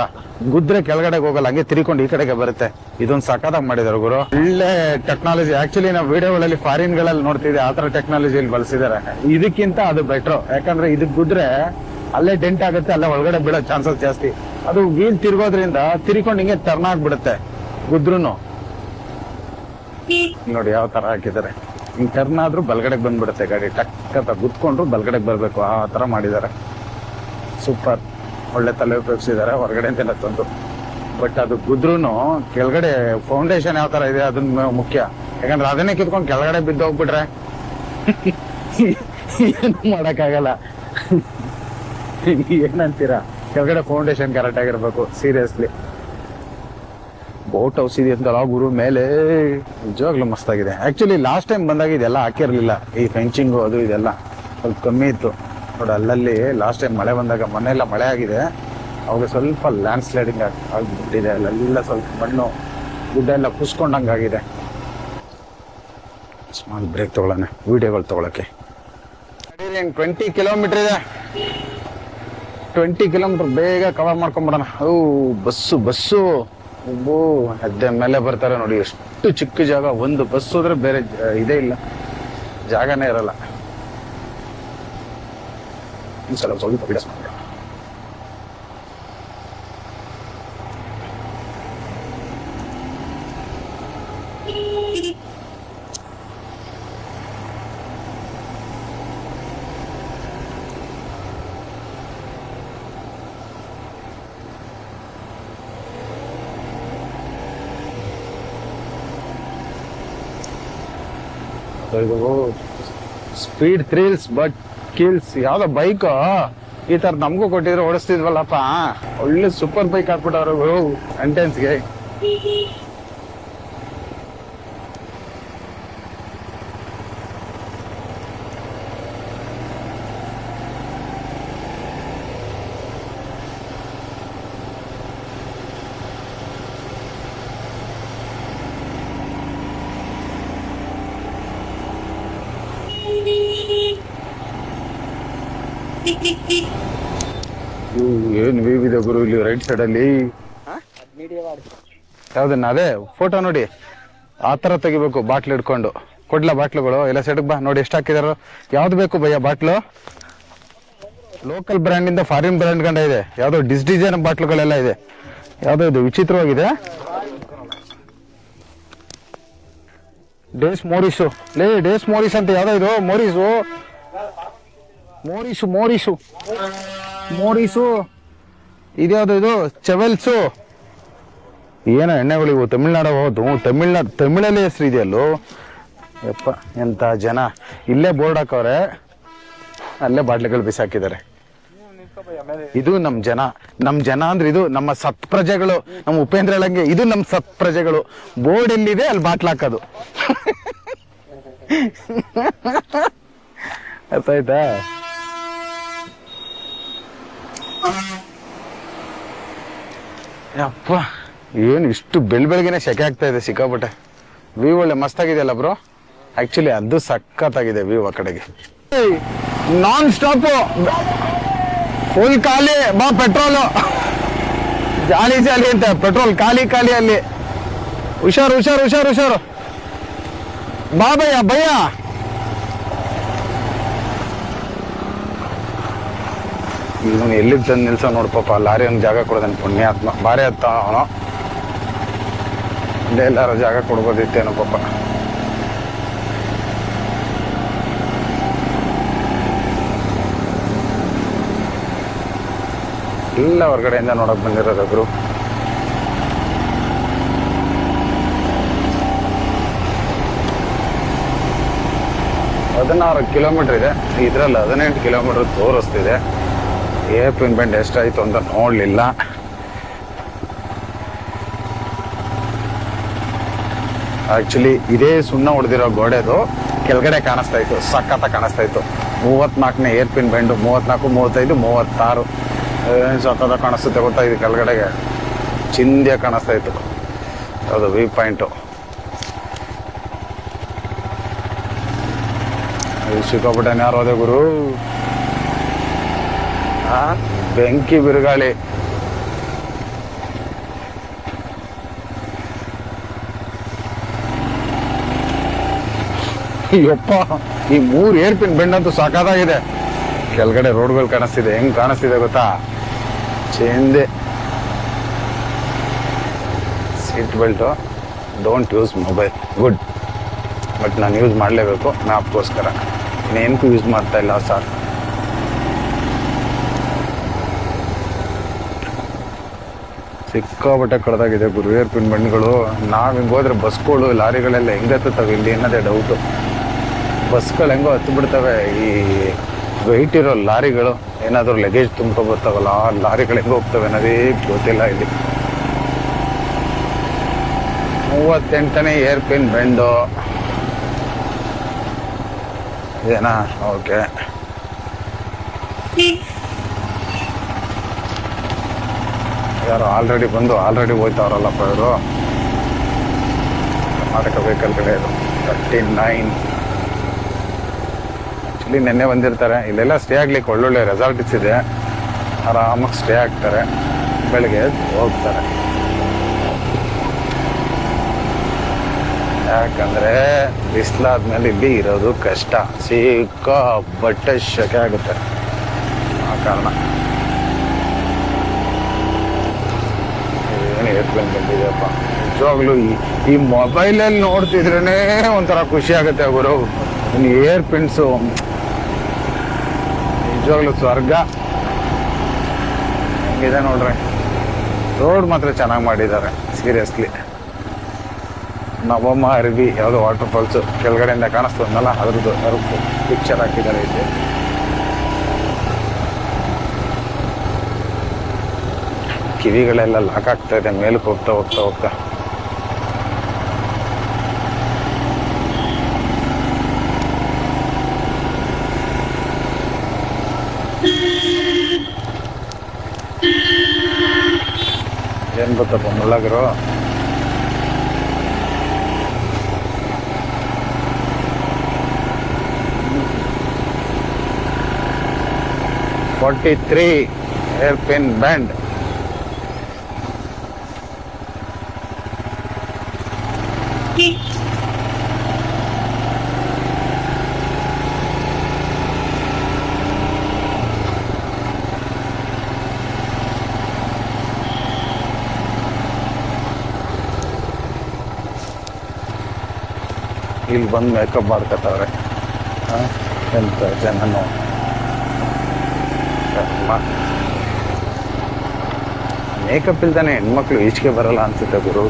ಗುದ್ರೆ ಕೆಳಗಡೆ ಹೋಗಲ್ಲ, ಹಂಗೆ ತಿರ್ಕೊಂಡು ಈ ಕಡೆಗೆ ಬರುತ್ತೆ. ಇದೊಂದು ಸಾಕಾದಾಗ ಮಾಡಿದಾರೆ ಗುರು. ಒಳ್ಳೆ ಟೆಕ್ನಾಲಜಿ. ಆಕ್ಚುಲಿ ನಾವು ವಿಡಿಯೋಗಳಲ್ಲಿ ಫಾರಿನ್ ಗಳಲ್ಲಿ ನೋಡ್ತಿದ್ದೆ ಆ ತರ ಟೆಕ್ನಾಲಜಿಯಲ್ಲಿ ಬಳಸಿದಾರೆ. ಇದಕ್ಕಿಂತ ಅದು ಬೆಟ್ರು. ಯಾಕಂದ್ರೆ ಇದಕ್ ಗುದ್ರೆ ಅಲ್ಲೇ ಡೆಂಟ್ ಆಗುತ್ತೆ, ಅಲ್ಲೇ ಒಳಗಡೆ ಬೀಳೋ ಚಾನ್ಸಸ್ ಜಾಸ್ತಿ. ಅದು ವೀಲ್ ತಿರ್ಗೋದ್ರಿಂದ ತಿರ್ಕೊಂಡು ಹಿಂಗೆ ಟರ್ನ್ ಆಗ್ಬಿಡುತ್ತೆ ಗುದ್ರುನು. ನೋಡಿ ಯಾವ ತರ ಹಾಕಿದ್ದಾರೆ. ಹಿಂಗ್ ಟರ್ನ್ ಆದ್ರೂ ಬಲ್ಗಡೆಗೆ ಬಂದ್ಬಿಡುತ್ತೆ ಗಾಡಿ. ಟಕ್ ಅಂತ ಗುದ್ಕೊಂಡ್ರು ಬಲ್ಗಡೆಗೆ ಬರ್ಬೇಕು. ಆ ತರ ಮಾಡಿದ್ದಾರೆ. ಸೂಪರ್. ಒಳ್ಳೆ ತಲೆ ಉಪಯೋಗಿಸಿದ್ದಾರೆ ಹೊರಗಡೆ ಅಂತೆಲ್ಲ ತಂದು. ಬಟ್ ಅದು ಗುದ್ರುನು ಕೆಳಗಡೆ ಫೌಂಡೇಶನ್ ಯಾವ ತರ ಇದೆ ಅದನ್ನ ಮುಖ್ಯ. ಯಾಕಂದ್ರೆ ಅದನ್ನೇ ಕಿತ್ಕೊಂಡು ಕೆಳಗಡೆ ಬಿದ್ದು ಹೋಗ್ಬಿಟ್ರೆ ಏನು ಮಾಡಕ್ಕಾಗಲ್ಲ. ಏನಂತೀರಾ? ಕೆಳಗಡೆ ಫೌಂಡೇಶನ್ ಕರೆಕ್ಟ್ ಆಗಿರ್ಬೇಕು. ಸೀರಿಯಸ್ಲಿ ಬೋಟ್ ಹೌಸ್ ಇದೆಯಂತಲ್ಲ ಗುರು ಮೇಲೆ. ನಿಜವಾಗ್ಲೂ ಮಸ್ತಾಗಿದೆ. ಆಕ್ಚುಲಿ ಲಾಸ್ಟ್ ಟೈಮ್ ಬಂದಾಗ ಇದೆಲ್ಲ ಹಾಕಿರ್ಲಿಲ್ಲ. ಈ ಫೆನ್ಸಿಂಗು ಅದು ಇದೆಲ್ಲ ಸ್ವಲ್ಪ ಕಮ್ಮಿ ಇತ್ತು ನೋಡಿ. ಅಲ್ಲಲ್ಲಿ ಲಾಸ್ಟ್ ಟೈಮ್ ಮಳೆ ಬಂದಾಗ, ಮೊನ್ನೆಲ್ಲ ಮಳೆ ಆಗಿದೆ, ಅವಾಗ ಸ್ವಲ್ಪ ಲ್ಯಾಂಡ್ ಸ್ಲೈಡಿಂಗ್ ಆಗ್ಬಿಟ್ಟಿದೆ. ಅಲ್ಲೆಲ್ಲ ಸ್ವಲ್ಪ ಮಣ್ಣು ಗುಡ್ಡ ಎಲ್ಲ ಕುಸ್ಕೊಂಡಂಗಾಗಿದೆ. ಸ್ಮಾಲ್ ಬ್ರೇಕ್ ತಗೊಳ್ಳೋಣ ವಿಡಿಯೋಗಳು ತಗೊಳಕ್ಕೆ. 20 ಕಿಲೋಮೀಟರ್ ಇದೆ. 20 ಕಿಲೋಮೀಟರ್ ಬೇಗ ಕವರ್ ಮಾಡ್ಕೊಂಡ್ಬಿಡೋಣ. ಬಸ್ಸು ಒಬ್ಬೋ ಅದೇ ಮೇಲೆ ಬರ್ತಾರೆ ನೋಡಿ. ಎಷ್ಟು ಚಿಕ್ಕ ಜಾಗ. ಒಂದು ಬಸ್ ಹೋದ್ರೆ ಬೇರೆ ಇದೇ ಇಲ್ಲ, ಜಾಗನೇ ಇರಲ್ಲ. ಸ್ವಲ್ಪ ವಿಡಿಯೋಸ್ ಮಾಡೋಣ. ಇದು ಸ್ಪೀಡ್ ಥ್ರಿಲ್ಸ್ ಬಟ್ ಕಿಲ್ಸ್ ಯಾವ್ದೋ ಬೈಕ್ ಈ ತರ ನಮಗೂ ಕೊಟ್ಟಿದ್ರೆ ಓಡಿಸ್ತಿದ್ವಲ್ಲಪ್ಪ. ಒಳ್ಳೆ ಸೂಪರ್ ಬೈಕ್ ಹಾಕ್ಬಿಟ್ಟವ್ರು ಎಂಟೆನ್ಸ್ಗೆ. ಏನ್ ವ್ಯೂ ಇದೆ ಗುರು ಇಲ್ಲಿ ರೈಟ್ ಸೈಡ್ ಅಲ್ಲಿ. ಯಾವ್ದನ್ನ ಅದೇ ಫೋಟೋ ನೋಡಿ ಆ ತರ ತೆಗಿಬೇಕು ಬಾಟ್ಲ್ ಹಿಡ್ಕೊಂಡು. ಕೊಡ್ಲಾ ಬಾಟ್ಲುಗಳು ಎಲ್ಲ ಸೈಡ್ಗೆ ಬಾ ನೋಡಿ ಎಷ್ಟು ಹಾಕಿದಾರೋ. ಯಾವ್ದು ಬೇಕು ಭಯ್ಯ ಬಾಟ್ಲು? ಲೋಕಲ್ ಬ್ರ್ಯಾಂಡ್ ಇಂದ ಫಾರಿನ್ ಬ್ರ್ಯಾಂಡ್ ಗಂಡ ಇದೆ. ಯಾವ್ದೋ ಡಿಸೈನ್ ಬಾಟ್ಲುಗಳೆಲ್ಲ ಇದೆ. ಯಾವ್ದೋ ಇದು ವಿಚಿತ್ರವಾಗಿದೆ. ಡೇಸ್ ಮೋರಿಸು ಲೇ ಡೇಸ್ ಮೋರಿಸ್ ಅಂತ ಯಾವ್ದೋ ಇದು ಮೋರಿಸು ಮೋರಿಸು ಮೋರಿಸು ಮೋರಿಸು ಇದ್ಯಾವ್ದು ಇದು ಚೆವೆಲ್ಸು. ಏನೋ ಎಣ್ಣೆಗಳಿವು ತಮಿಳ್ನಾಡು ಹೋದು. ತಮಿಳಲ್ಲಿ ಹೆಸರು ಇದೆಯಲ್ಲೋ ಯಪ್ಪ. ಎಂತ ಜನ ಇಲ್ಲೇ ಬೋರ್ಡ್ ಹಾಕವ್ರೆ, ಅಲ್ಲೇ ಬಾಟ್ಲಿಗಳು ಬಿಸಾಕಿದ್ದಾರೆ. ಇದು ನಮ್ ಜನ ಅಂದ್ರೆ ಇದು ನಮ್ಮ ಸತ್ ಪ್ರಜೆಗಳು. ನಮ್ಮ ಉಪೇಂದ್ರ ಹೇಳಂಗೆ ಇದು ನಮ್ ಸತ್ ಪ್ರಜೆಗಳು. ಬೋರ್ಡ್ ಎಲ್ಲಿದೆ ಅಲ್ಲಿ ಬಾಟ್ಲ್ ಹಾಕೋದು. ಅರ್ಥ ಆಯ್ತಾ? ಯಪ್ಪ ಏನು ಇಷ್ಟು ಬೆಳಗ್ಗೆನೆ ಸೆಕೆ ಆಗ್ತಾ ಇದೆ ಸಿಕ್ಕಾಪಟ್ಟೆ. ವ್ಯೂ ಒಳ್ಳೆ ಮಸ್ತ್ ಆಗಿದೆಯಲ್ಲ ಬ್ರೋ. ಆಕ್ಚುಲಿ ಅದು ಸಖತ್ತಾಗಿದೆ ವ್ಯೂ ಆ ಕಡೆಗೆ. ನಾನ್ ಸ್ಟಾಪ್ ಫುಲ್ ಖಾಲಿ ಬಾ ಪೆಟ್ರೋಲು. ಜಾಲಿ ಜಾಲಿ ಅಂತ ಪೆಟ್ರೋಲ್ ಖಾಲಿ ಖಾಲಿ ಅಲ್ಲಿ. ಹುಷಾರು ಹುಷಾರು ಹುಷಾರು ಹುಷಾರು ಬಾ ಭಯ್ಯ ಭಯ್ಯ. ಇವನು ಎಲ್ಲಿಗೆ ತಂದು ನಿಲ್ಸ ನೋಡ್ಪಪ್ಪ. ಲಾರಿ ಒಂದು ಜಾಗ ಕೊಡೋದನ್ ಪುಣ್ಯಾತ್ಮ. ಬಾರಿ ಹತ್ತ ಅವನು ಇಲ್ಲೇ ಎಲ್ಲಾರು ಜಾಗ ಕೊಡ್ಬೋದಿತ್ತೇನೋ ಪಾಪ. ಎಲ್ಲ ಹೊರಗಡೆಯಿಂದ ನೋಡಕ್ ಬಂದಿರೋದ್ರು. 16 ಕಿಲೋಮೀಟರ್ ಇದೆ. ಇದ್ರಲ್ಲಿ 18 ಕಿಲೋಮೀಟರ್ ತೋರಿಸ್ತಿದೆ. ಏರ್ಪಿನ್ ಬೆಂಡ್ ಎಷ್ಟಾಯ್ತು ಅಂತ ನೋಡ್ಲಿಲ್ಲ. ಆಕ್ಚುಲಿ ಇದೇ ಸುಣ್ಣ ಹೊಡೆದಿರೋ ಗೋಡೆದು ಕೆಳಗಡೆ ಕಾಣಿಸ್ತಾ ಇತ್ತು, ಸಖತ್ತ ಕಾಣಿಸ್ತಾ ಇತ್ತು. 34ನೇ ಏರ್ಪಿನ್ ಬೆಂಡು, 34, 35, 36 ಸಖತ್ತ ಕಾಣಿಸುತ್ತೆ ಗೊತ್ತಾ. ಇದು ಕೆಳಗಡೆಗೆ ಚಿಂದ್ಯ ಕಾಣಿಸ್ತಾ ಇತ್ತು. ಅದು ವ್ಯೂ ಪಾಯಿಂಟು. ಸಿಕ್ಕಾಪಟ್ಟೆ ಯಾರು ಹೋದೆ ಗುರು. ಬೆಂಕಿ ಬಿರುಗಾಳಿ. ಯಪ್ಪ ಈ 3 ಏರ್ಪಿನ್ ಬೆಂಡ್ ಅಂತೂ ಸಾಕಾಗಿದೆ. ಕೆಳಗಡೆ ರೋಡ್ಗಳು ಕಾಣಿಸ್ತಿದೆ. ಹೆಂಗ್ ಕಾಣಿಸ್ತಿದೆ ಗೊತ್ತಾ, ಚೇಂದೆ. Seat belt, don't use mobile. Good, but ನಾನು ಯೂಸ್ ಮಾಡಲೇಬೇಕು ಮ್ಯಾಪ್ಗೋಸ್ಕರ. ಇನ್ನೇನಕ್ಕೂ ಯೂಸ್ ಮಾಡ್ತಾ ಇಲ್ಲ ಸರ್. ಸಿಕ್ಕಾಬಟ್ಟೆ ಕಳೆದಾಗಿದೆ ಗುರು ಏರ್ಪಿನ್ ಬೆಂಡ್ಗಳು. ನಾವು ಹಿಂಗೆ ಹೋದ್ರೆ ಬಸ್ಗಳು ಲಾರಿಗಳೆಲ್ಲ ಹೆಂಗೆ ಹತ್ತುತ್ತವೆ ಇಲ್ಲಿ ಅನ್ನೋದೇ ಡೌಟು. ಬಸ್ಗಳು ಹೆಂಗೋ ಹತ್ತು ಬಿಡ್ತವೆ. ಈ ವೆಯ್ಟ್ ಇರೋ ಲಾರಿಗಳು ಏನಾದರೂ ಲಗೇಜ್ ತುಂಬ್ಕೊಬರ್ತಾವಲ್ಲ, ಆ ಲಾರಿಗಳು ಹೆಂಗೆ ಹೋಗ್ತವೆ ಅನ್ನೋದೇ ಗೊತ್ತಿಲ್ಲ ಇಲ್ಲಿ. 38ನೇ ಏರ್ಪಿನ್ ಬೆಂಡು ಇದೇನಾ? ಓಕೆ. ಯಾರು ಆಲ್ರೆಡಿ ಬಂದು ಆಲ್ರೆಡಿ ಹೋಯ್ತವ್ರಲ್ಲಪ್ಪ ಇವರು. ಕರ್ನಾಟಕ ವೆಹಿಕಲ್ ಕಡೆ ಇದು 39. ಆ್ಯಕ್ಚುಲಿ ನೆನ್ನೆ ಬಂದಿರ್ತಾರೆ. ಇಲ್ಲೆಲ್ಲ ಸ್ಟೇ ಆಗ್ಲಿಕ್ಕೆ ಒಳ್ಳೊಳ್ಳೆ ರೆಸಾರ್ಟ್ಸ್ ಇದೆ. ಆರಾಮಾಗಿ ಸ್ಟೇ ಆಗ್ತಾರೆ, ಬೆಳಗ್ಗೆ ಹೋಗ್ತಾರೆ. ಯಾಕಂದ್ರೆ ಬಿಸಿಲಾದ್ಮೇಲೆ ಇಲ್ಲಿ ಇರೋದು ಕಷ್ಟ. ಸಿಕ್ಕಾಪಟ್ಟೆ ಶೆಕೆ ಆಗುತ್ತೆ. ಆ ಕಾರಣ ಏನು ಏರ್ಪ್ಲೇನ್ ಬಂದಿದೆಯಪ್ಪ. ನಿಜವಾಗ್ಲೂ ಈ ಮೊಬೈಲಲ್ಲಿ ನೋಡ್ತಿದ್ರೇನೆ ಒಂಥರ ಖುಷಿ ಆಗುತ್ತೆ ಗುರು. ಇನ್ನು ಏರ್ ಪಿನ್ಸು ನಿಜವಾಗ್ಲೂ ಸ್ವರ್ಗ. ಹೆಂಗಿದೆ ನೋಡ್ರಿ. ರೋಡ್ ಮಾತ್ರ ಚೆನ್ನಾಗಿ ಮಾಡಿದ್ದಾರೆ ಸೀರಿಯಸ್ಲಿ. ನವಮ ಅರವಿ ಯಾವುದೋ ವಾಟರ್ ಫಾಲ್ಸ್ ಕೆಳಗಡೆಯಿಂದ ಕಾಣಿಸ್ತದಲ್ಲ ಅದ್ರದ್ದು ಪಿಕ್ಚರ್ ಹಾಕಿದ್ದಾರೆ ಇಲ್ಲಿ. ಕಿವಿಗಳೆಲ್ಲ ಲಾಕ್ ಆಗ್ತಾ ಇದೆ ಮೇಲಕ್ಕೆ ಹೋಗ್ತಾ ಹೋಗ್ತಾ ಹೋಗ್ತಾ. ಏನ್ ಗೊತ್ತಪ್ಪ ಮುಳ್ಳಾಗಿರೋ, #43 ಹೇರ್ಪಿನ್ ಬ್ಯಾಂಡ್. ಇಲ್ಲಿ ಬಂದು ಮೇಕಪ್ ಮಾಡ್ಕೊತಾವ್ರೆ ಎಂತ ಜನನು. ಮೇಕಪ್ ಇಲ್ದಾನೆ ಹೆಣ್ಮಕ್ಳು ಈಚೆಗೆ ಬರಲ್ಲ ಅನ್ಸುತ್ತೆ ಗುರು.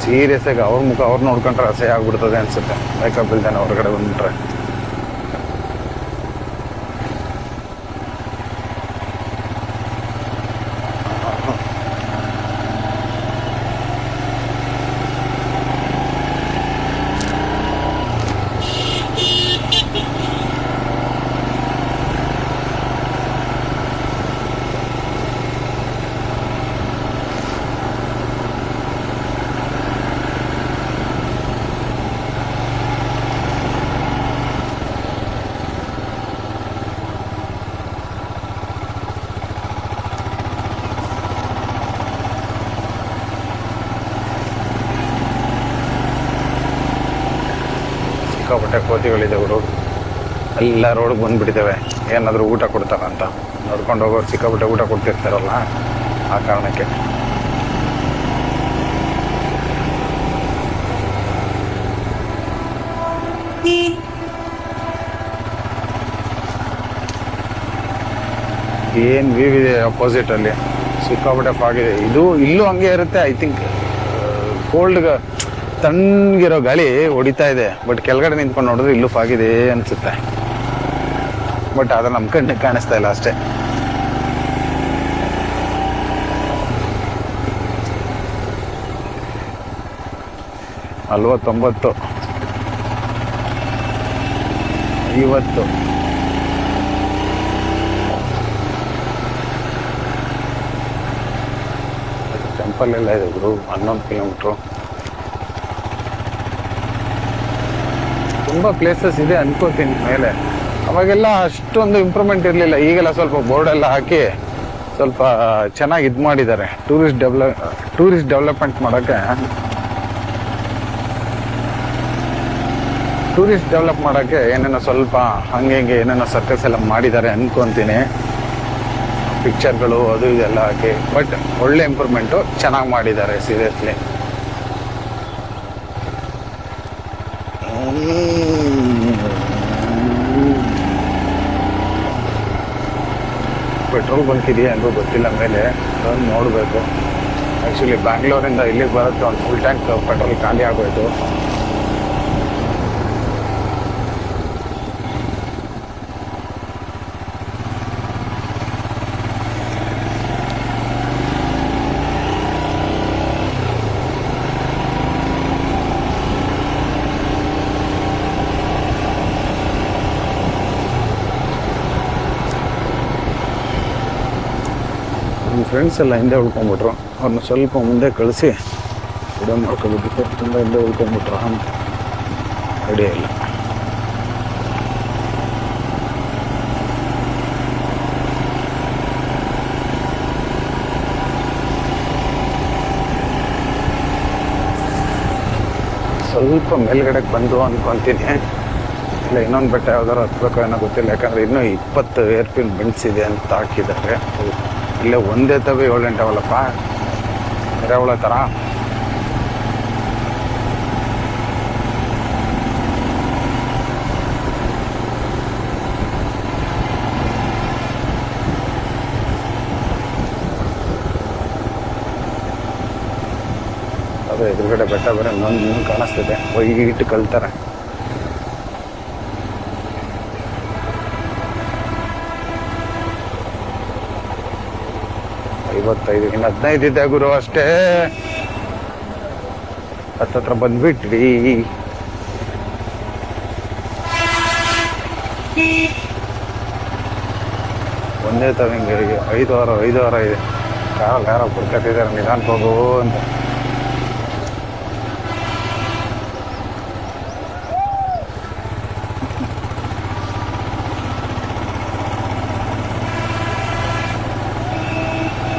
ಸೀರಿಯಸ್ ಆಗಿ ಅವ್ರ ಮುಖ ಅವ್ರು ನೋಡ್ಕೊಂಡ್ರೆ ಅಸಹ್ಯ ಆಗ್ಬಿಡ್ತದೆ ಅನ್ಸುತ್ತೆ ಮೇಕಪ್ ಇಲ್ದಾನೆ ಹೊರಗಡೆ ಬಂದ್ಬಿಟ್ರೆ. ಸಿಕ್ಕಾಪಟ್ಟೆ ಕೋತಿಗಳಿದೆ ಗುರು. ಎಲ್ಲ ರೋಡ್ಗೆ ಬಂದ್ಬಿಟ್ಟಿದ್ದಾವೆ ಏನಾದರೂ ಊಟ ಕೊಡ್ತಾರಂತ. ನೋಡ್ಕೊಂಡು ಹೋಗೋರು ಸಿಕ್ಕಾಪಟ್ಟೆ ಊಟ ಕೊಡ್ತಿರ್ತಾರಲ್ಲ ಆ ಕಾರಣಕ್ಕೆ. ಏನು ವ್ಯೂ ಇದೆ ಅಪೋಸಿಟ್ ಅಲ್ಲಿ, ಸಿಕ್ಕಾಪಟ್ಟೆ ಫಾಗ್ ಇದೆ. ಇದು ಇಲ್ಲೂ ಹಂಗೆ ಇರುತ್ತೆ ಐ ಥಿಂಕ್. ಕೋಲ್ಡ್ಗೆ ತಣ್ಣಗಿರೋ ಗಾಳಿ ಹೊಡಿತಾ ಇದೆ, ಬಟ್ ಕೆಳಗಡೆ ನಿಂತ್ಕೊಂಡು ನೋಡಿದ್ರೆ ಇಲ್ಲೂ ಫಾಗ್ ಇದೆ ಅನ್ಸುತ್ತೆ. ಬಟ್ ಅದು ನಮ್ಮ ಕಣ್ಣಿಗೆ ಕಾಣಿಸ್ತಾ ಇಲ್ಲ ಅಷ್ಟೇ. ನಲ್ವತ್ತೊಂಬತ್ತು 50 ಟೆಂಪಲ್ ಎಲ್ಲ ಇದೆ ಗುರು. 11 ಕಿಲೋಮೀಟ್ರು. ತುಂಬ ಪ್ಲೇಸಸ್ ಇದೆ ಅನ್ಕೋತೀನಿ ಮೇಲೆ. ಅವಾಗೆಲ್ಲ ಅಷ್ಟೊಂದು ಇಂಪ್ರೂವ್ಮೆಂಟ್ ಇರಲಿಲ್ಲ. ಈಗೆಲ್ಲ ಸ್ವಲ್ಪ ಬೋರ್ಡ್ ಎಲ್ಲ ಹಾಕಿ ಸ್ವಲ್ಪ ಚೆನ್ನಾಗಿ ಇದು ಮಾಡಿದ್ದಾರೆ. ಟೂರಿಸ್ಟ್ ಡೆವಲಪ್ಮೆಂಟ್ ಮಾಡೋಕ್ಕೆ ಏನೇನೋ ಸ್ವಲ್ಪ ಹಂಗೆ ಹಿಂಗೆ ಏನೇನೋ ಸರ್ಕಸ್ ಎಲ್ಲ ಮಾಡಿದ್ದಾರೆ ಅನ್ಕೊತೀನಿ. ಪಿಕ್ಚರ್ಗಳು ಅದು ಇದೆಲ್ಲ ಹಾಕಿ. ಬಟ್ ಒಳ್ಳೆ ಇಂಪ್ರೂವ್ಮೆಂಟು, ಚೆನ್ನಾಗಿ ಮಾಡಿದ್ದಾರೆ ಸೀರಿಯಸ್ಲಿ. ಪೆಟ್ರೋಲ್ ಬಂಕ್ ಇದೆಯಾ ಎಂದು ಗೊತ್ತಿಲ್ಲ ಮೇಲೆ, ಅದನ್ನು ನೋಡಬೇಕು. ಆ್ಯಕ್ಚುಲಿ ಬ್ಯಾಂಗ್ಳೂರಿಂದ ಇಲ್ಲಿಗೆ ಬರುತ್ತೆ ಒಂದು ಫುಲ್ ಟ್ಯಾಂಕ್ ಪೆಟ್ರೋಲ್ ಖಾಲಿ ಆಗೋಯ್ತು. ನಮ್ಮ ಫ್ರೆಂಡ್ಸ್ ಎಲ್ಲ ಹಿಂದೆ ಉಳ್ಕೊಂಡ್ಬಿಟ್ರು. ಅವ್ರನ್ನ ಸ್ವಲ್ಪ ಮುಂದೆ ಕಳಿಸಿ ವಿಡಿಯೋ ಮಾಡ್ಕೊಬಿಟ್ಟು ತುಂಬ ಹಿಂದೆ ಉಳ್ಕೊಂಡ್ಬಿಟ್ರು ಅಂತ ಐಡಿಯಾ ಇಲ್ಲ. ಸ್ವಲ್ಪ ಮೇಲ್ಗಡೆಗೆ ಬಂದು ಅಂದ್ಕೊತೀನಿ. ಇಲ್ಲ ಇನ್ನೊಂದು ಬೆಟ್ಟ ಯಾವ್ದಾರು ಹತ್ಬೇಕು ಏನೋ ಗೊತ್ತಿಲ್ಲ. ಯಾಕಂದರೆ ಇನ್ನೂ 20 ಏರ್ಪಿನ್ ಬೆಂಡ್ಸ್ ಇದೆ ಅಂತ ಹಾಕಿದ್ದಾರೆ. ಇಲ್ಲೇ ಒಂದೇ ತವೆ 7 ಗಂಟೆವಲ್ಲಪ್ಪ, ಎರೆಹುಳ ಥರ. ಅದೇ ಎದುರುಗಡೆ ಬೆಟ್ಟ ಬೇರೆ ಇನ್ನೊಂದು ಕಾಣಿಸ್ತಿದೆ, ವೈಟ್ ಕಲ್ತಾರೆ. ಇನ್ನು 15 ಇದೆ ಗುರು ಅಷ್ಟೇ. ಹತ್ತತ್ರ ಬಂದ್ಬಿಟ್ವಿ. ಒಂದೇ ತರ ಹಿಂಗೆ 5 ವಾರ ಇದೆ. ಕಾರಲ್ಲಿ ಯಾರೋ ಕುಡ್ಕತ್ತಿದ್ದಾರೆ, ನಿಧಾನಕ್ಕೆ ಹೋಗು ಅಂತ.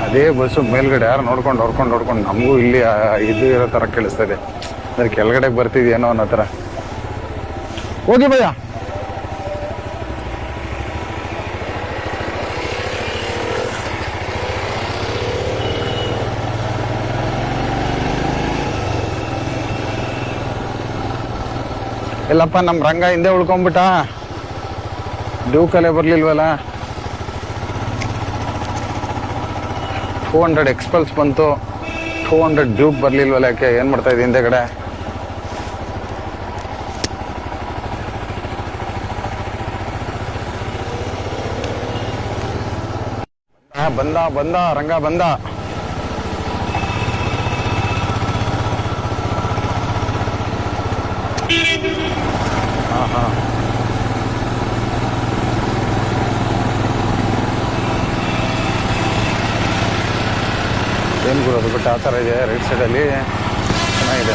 ಅದೇ ಬಸ್ಸು ಮೇಲ್ಗಡೆ ಯಾರು ನೋಡ್ಕೊಂಡು ನಮಗೂ ಇಲ್ಲಿ ಇದು ಇರೋ ಥರ ಕೇಳಿಸ್ತದೆ. ಅಂದ್ರೆ ಕೆಳಗಡೆ ಬರ್ತಿದ್ಯೇನೋ ಅನ್ನೋ ಥರ. ಹೋಗಿ ಭಯ್ಯ. ಇಲ್ಲಪ್ಪ, ನಮ್ಮ ರಂಗ ಹಿಂದೆ ಉಳ್ಕೊಂಬಿಟ್ಟ. ಡ್ಯೂಕಲ್ಲೇ ಬರ್ಲಿಲ್ವಲ್ಲ. 200 ಎಕ್ಸ್ಪಲ್ಸ್ ಬಂತು, 200 ಡ್ಯೂಕ್ ಬರ್ಲಿಲ್ವಲ್ಲ. ಯಾಕೆ ಏನ್ ಮಾಡ್ತಾ ಇದ್ದೆ ಹಿಂದೆಗಡೆ? ಬಂದ ರಂಗ ಬಂದ. ಹಾ ಏನು ಗುರು, ಅದು ಬಿಟ್ಟು ಆ ಥರ ಇದೆ. ರೈಟ್ ಸೈಡಲ್ಲಿ ಚೆನ್ನಾಗಿದೆ.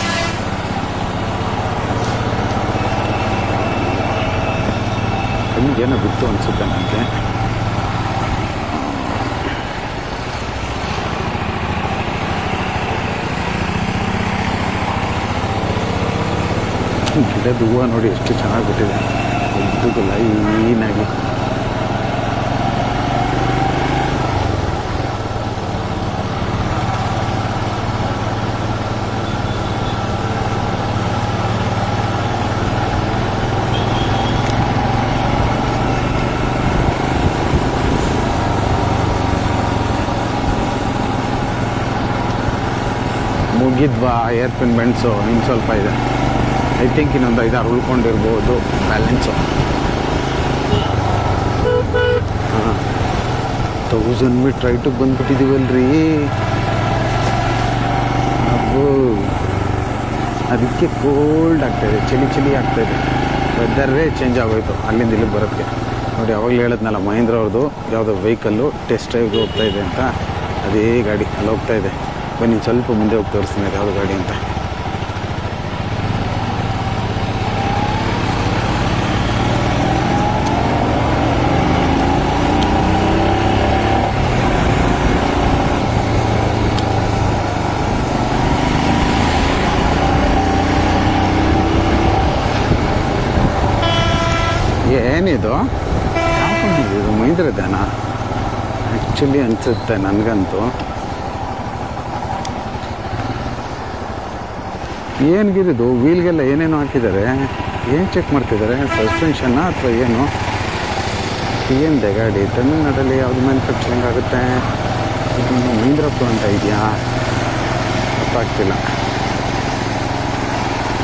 ಕಣ್ಣಿಗೇನೋ ಬಿತ್ತು ಅನಿಸುತ್ತೆ ನನಗೆ. ಗಿಡದ ಹೂವು ನೋಡಿ ಎಷ್ಟು ಚೆನ್ನಾಗಿ ಬಿಟ್ಟಿದೆ, ಉದ್ದಕ್ಕೂ ಲೈನಾಗಿ. ಮುಗಿದ್ವಾ ಏರ್ಪಿನ್ ಬೆಂಡ್ಸು? ಇನ್ನು ಸ್ವಲ್ಪ ಇದೆ. ಐ ಥಿಂಕ್ ಇನ್ನೊಂದು 5-6 ಉಳ್ಕೊಂಡಿರ್ಬೋದು ಬ್ಯಾಲೆನ್ಸು. ಹಾಂ, 1000 ಮೀಟ್ರ್ ರೈಟಿಗೆ ಬಂದ್ಬಿಟ್ಟಿದ್ದೀವಲ್ರಿ. ಅಬ್ಬೋ, ಅದಕ್ಕೆ ಕೋಲ್ಡ್ ಆಗ್ತಾಯಿದೆ, ಚಳಿ ಆಗ್ತಾಯಿದೆ. ವೆದರೇ ಚೇಂಜ್ ಆಗೋಯ್ತು ಅಲ್ಲಿಂದ ಇಲ್ಲಿಗೆ ಬರೋಕ್ಕೆ. ನೋಡಿ, ಅವಾಗಲೇ ಹೇಳಿದ್ನಲ್ಲ, ಮಹೇಂದ್ರ ಅವ್ರದ್ದು ಯಾವುದೋ ವೆಹಿಕಲ್ಲು ಟೆಸ್ಟ್ ಡ್ರೈವ್ಗೆ ಹೋಗ್ತಾಯಿದೆ ಅಂತ. ಅದೇ ಗಾಡಿ ಅಲ್ಲಿ ಹೋಗ್ತಾಯಿದೆ. ಬನ್ನಿ ಸ್ವಲ್ಪ ಮುಂದೆ ಹೋಗಿ ತೋರಿಸ್ತೀನಿ ಅದು ಯಾವುದು ಗಾಡಿ ಅಂತ. ಏನಿದು? ಇದು ಮಹೀಂದ್ರದೇನಾ ಆ್ಯಕ್ಚುಲಿ ಅನಿಸುತ್ತೆ ನನಗಂತೂ. ಏನಿಗಿರೋದು ವೀಲ್ಗೆಲ್ಲ ಏನೇನೋ ಹಾಕಿದ್ದಾರೆ. ಏನು ಚೆಕ್ ಮಾಡ್ತಿದ್ದಾರೆ? ಸಸ್ಪೆನ್ಷನ್ನ ಅಥವಾ ಏನು? ಏನಿದೆ ಗಾಡಿ? ತಮಿಳ್ನಾಡಲ್ಲಿ ಯಾವುದು ಮ್ಯಾನುಫ್ಯಾಕ್ಚರಿಂಗ್ ಆಗುತ್ತೆ? ಇದು ಮಹೀಂದ್ರಪ್ಪ ಅಂತ ಇದೆಯಾ? ಗೊತ್ತಾಗ್ತಿಲ್ಲ.